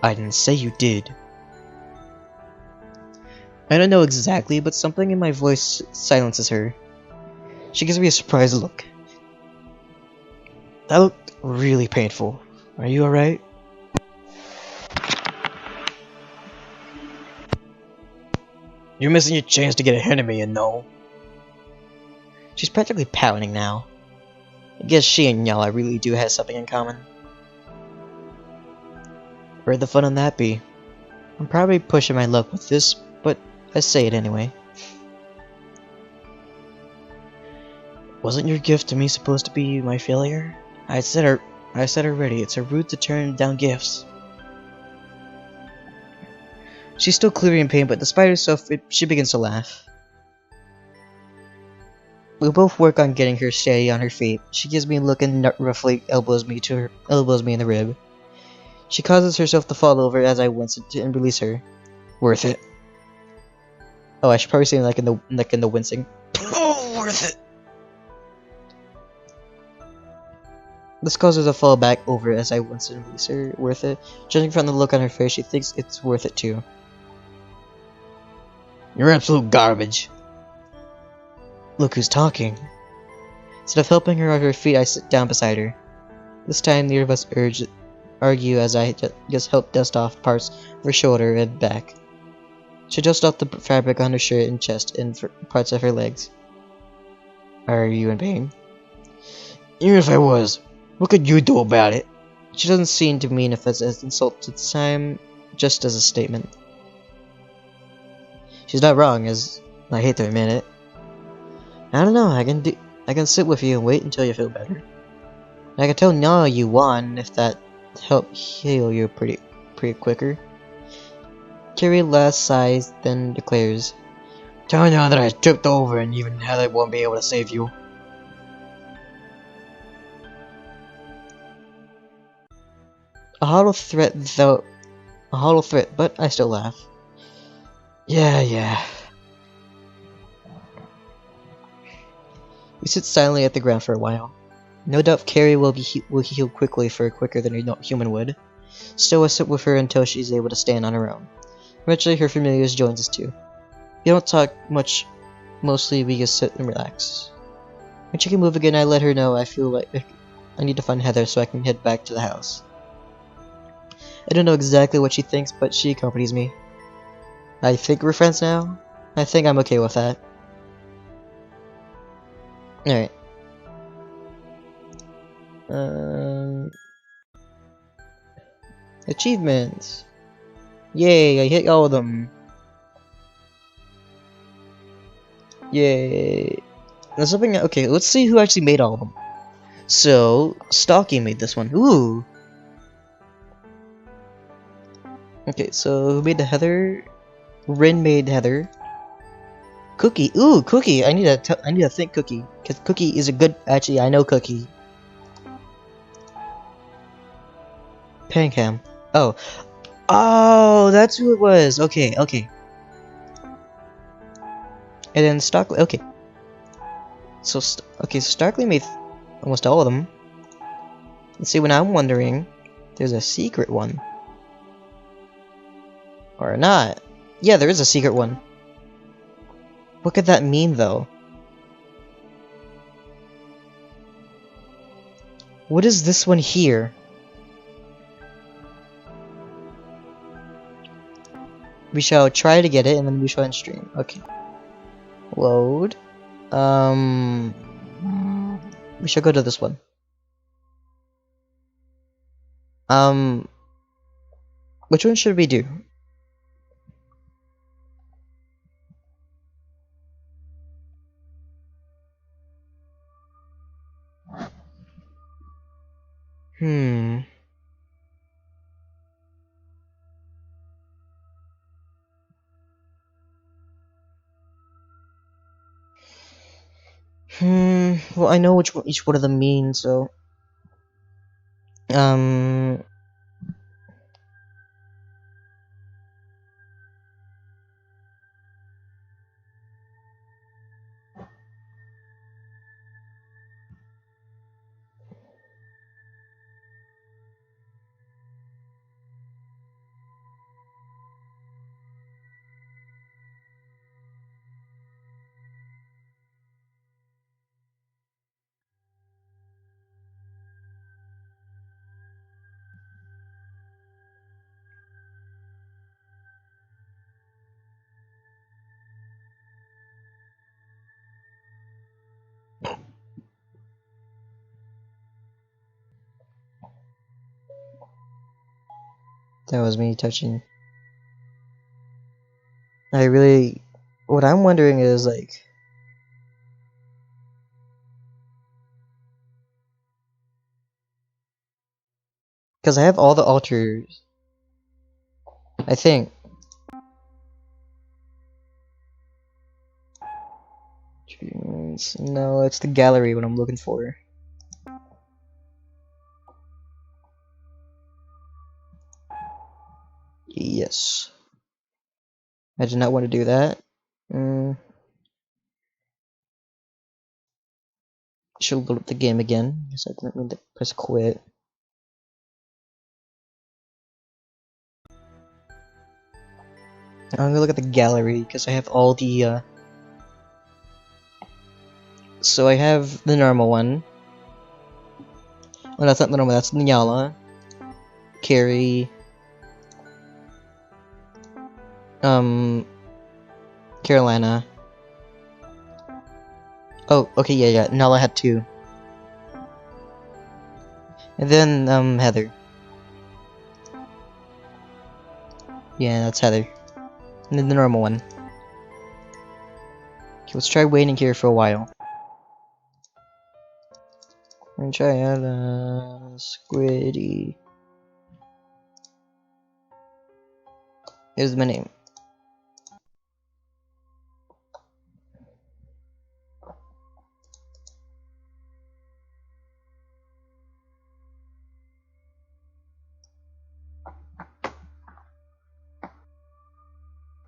I didn't say you did. I don't know exactly, but something in my voice silences her. She gives me a surprised look. That looked really painful. Are you alright? You're missing your chance to get ahead of me, you know. She's practically pouting now. I guess she and Yala really do have something in common. Where'd the fun in that be? I'm probably pushing my luck with this, but I say it anyway. Wasn't your gift to me supposed to be my failure? I said already, it's a rude to turn down gifts. She's still clearly in pain, but despite herself, she begins to laugh. We both work on getting her steady on her feet. She gives me a look and roughly elbows me in the rib. She causes herself to fall over as I wince and release her. Worth it. Oh, I should probably say like in the wincing. Oh, worth it. This causes her to fall back over as I wince and release her. Worth it. Judging from the look on her face, she thinks it's worth it too. You're absolute garbage. Look who's talking. Instead of helping her on her feet, I sit down beside her. This time, neither of us argue as I just help dust off parts of her shoulder and back. She dusts off the fabric on her shirt and chest and parts of her legs. Are you in pain? Even if I was, what could you do about it? She doesn't seem to mean if it's as an insult at the time, just as a statement. She's not wrong, as I hate to admit it. I don't know. I can sit with you and wait until you feel better. I can tell Nala you won if that helped heal you pretty quicker. Carrie last sighs, then declares, Tell Nala that I tripped over and even Heather won't be able to save you. A hollow threat, but I still laugh. Yeah. We sit silently at the ground for a while. No doubt Carrie will heal quickly quicker than a human would. Still, I sit with her until she's able to stand on her own. Eventually, her familiars joins us too. We don't talk much. Mostly, we just sit and relax. When she can move again, I let her know I feel like I need to find Heather so I can head back to the house. I don't know exactly what she thinks, but she accompanies me. I think we're friends now. I think I'm okay with that. Alright. Achievements. Yay, I hit all of them. Yay. There's something. Okay, let's see who actually made all of them. So, Stalky made this one. Ooh. Okay, so who made the Heather? Rin made Heather. Cookie. Ooh, Cookie. I need to think Cookie, because Cookie is a good. Actually, I know Cookie. Pancam. Oh. Oh, that's who it was. Okay. And then Stockley. Okay. So Stockley made almost all of them. Let's see. When I'm wondering, there's a secret one, or not? Yeah, there is a secret one. What could that mean, though? What is this one here? We shall try to get it, and then we shall end stream. Okay. Load. We should go to this one. Which one should we do? Hmm. Well, I know which one, each one of them means, so. Um. That was me touching. I really. What I'm wondering is, like. Because I have all the altars. I think. No, it's the gallery what I'm looking for. Yes. I did not want to do that. Should load up the game again. Guess I didn't mean to press quit. I'm gonna look at the gallery because I have all the. So I have the normal one. Well, that's not the normal. That's Nyala, Carrie, Carolina. Oh, okay, yeah. Nala had two. And then, Heather. Yeah, that's Heather. And then the normal one. Okay, let's try waiting here for a while. And try out, Squiddy. Here's my name.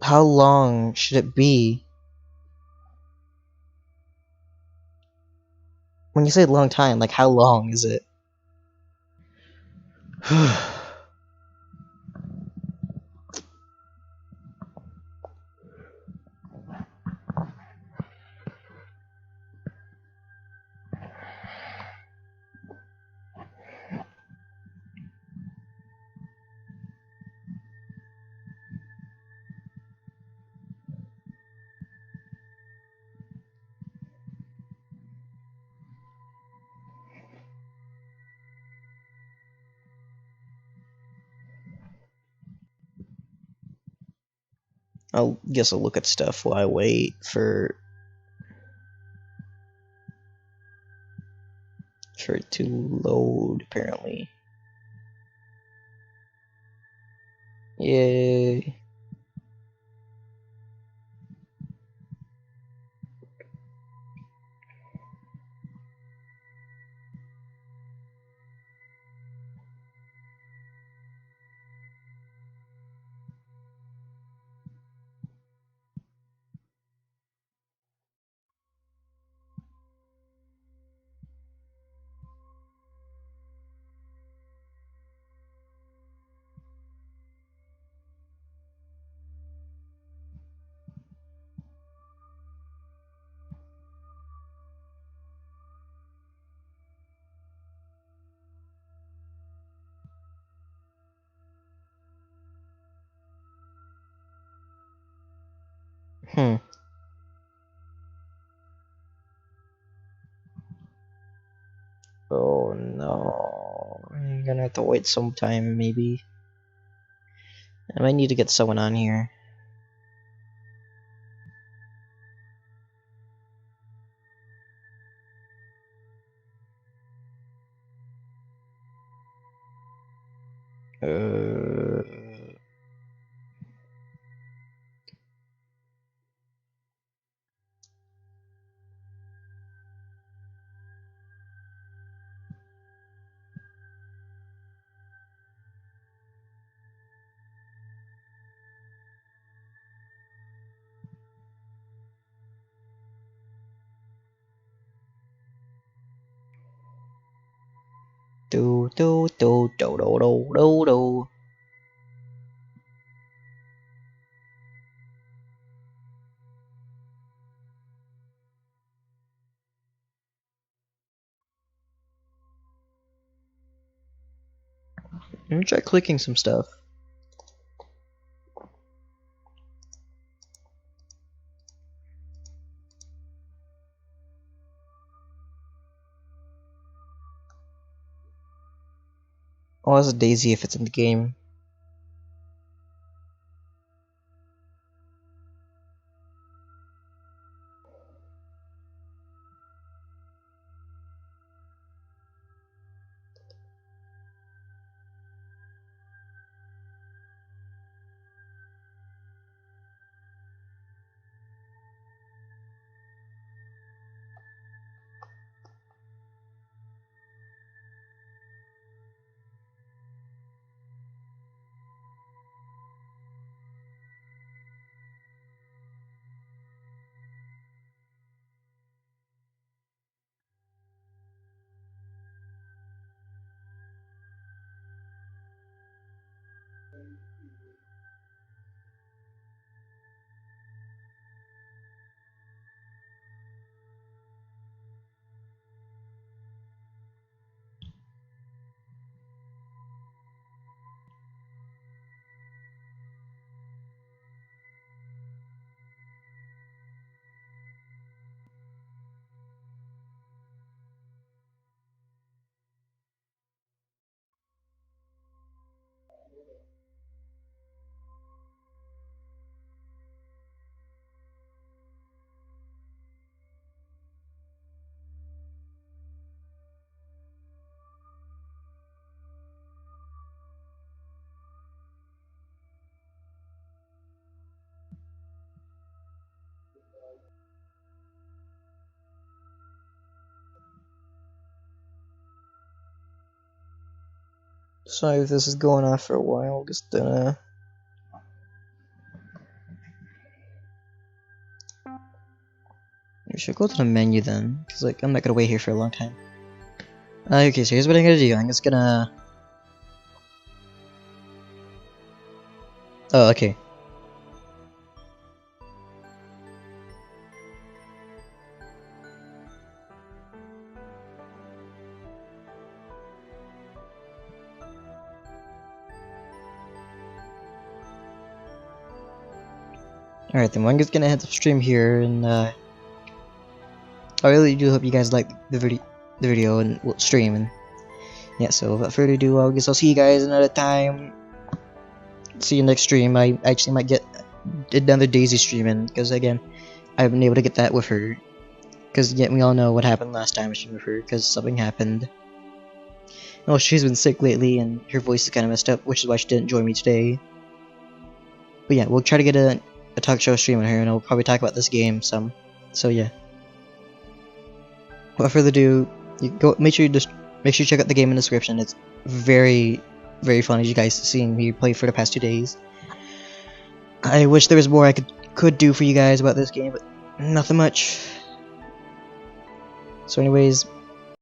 How long should it be? When you say a long time, like how long is it? I'll guess I'll look at stuff while I wait for it to load, apparently. Yay. Hmm. No, I'm gonna have to wait some time, maybe. I might need to get someone on here. Uh, do do do do do do do do. Let me try clicking some stuff. Oh, that's a daisy if it's in the game. Sorry if this is going on for a while. Just we should go to the menu then, cause like I'm not gonna wait here for a long time. Okay, so here's what I'm gonna do. I'm just gonna. Oh, okay. Alright, then I'm just gonna head to stream here, and I really do hope you guys like the video and stream, and yeah. So without further ado, I guess I'll see you guys another time. See you next stream. I actually might get another Daisy stream in, because again, I haven't been able to get that with her. Because yet we all know what happened last time I streamed with her, because something happened. Oh, she's been sick lately, and her voice is kind of messed up, which is why she didn't join me today. But yeah, we'll try to get a talk show stream on her, and I'll probably talk about this game some. So yeah. Without further ado, make sure you check out the game in the description. It's very, very fun, as you guys seen me play for the past 2 days. I wish there was more I could do for you guys about this game, but nothing much. So anyways,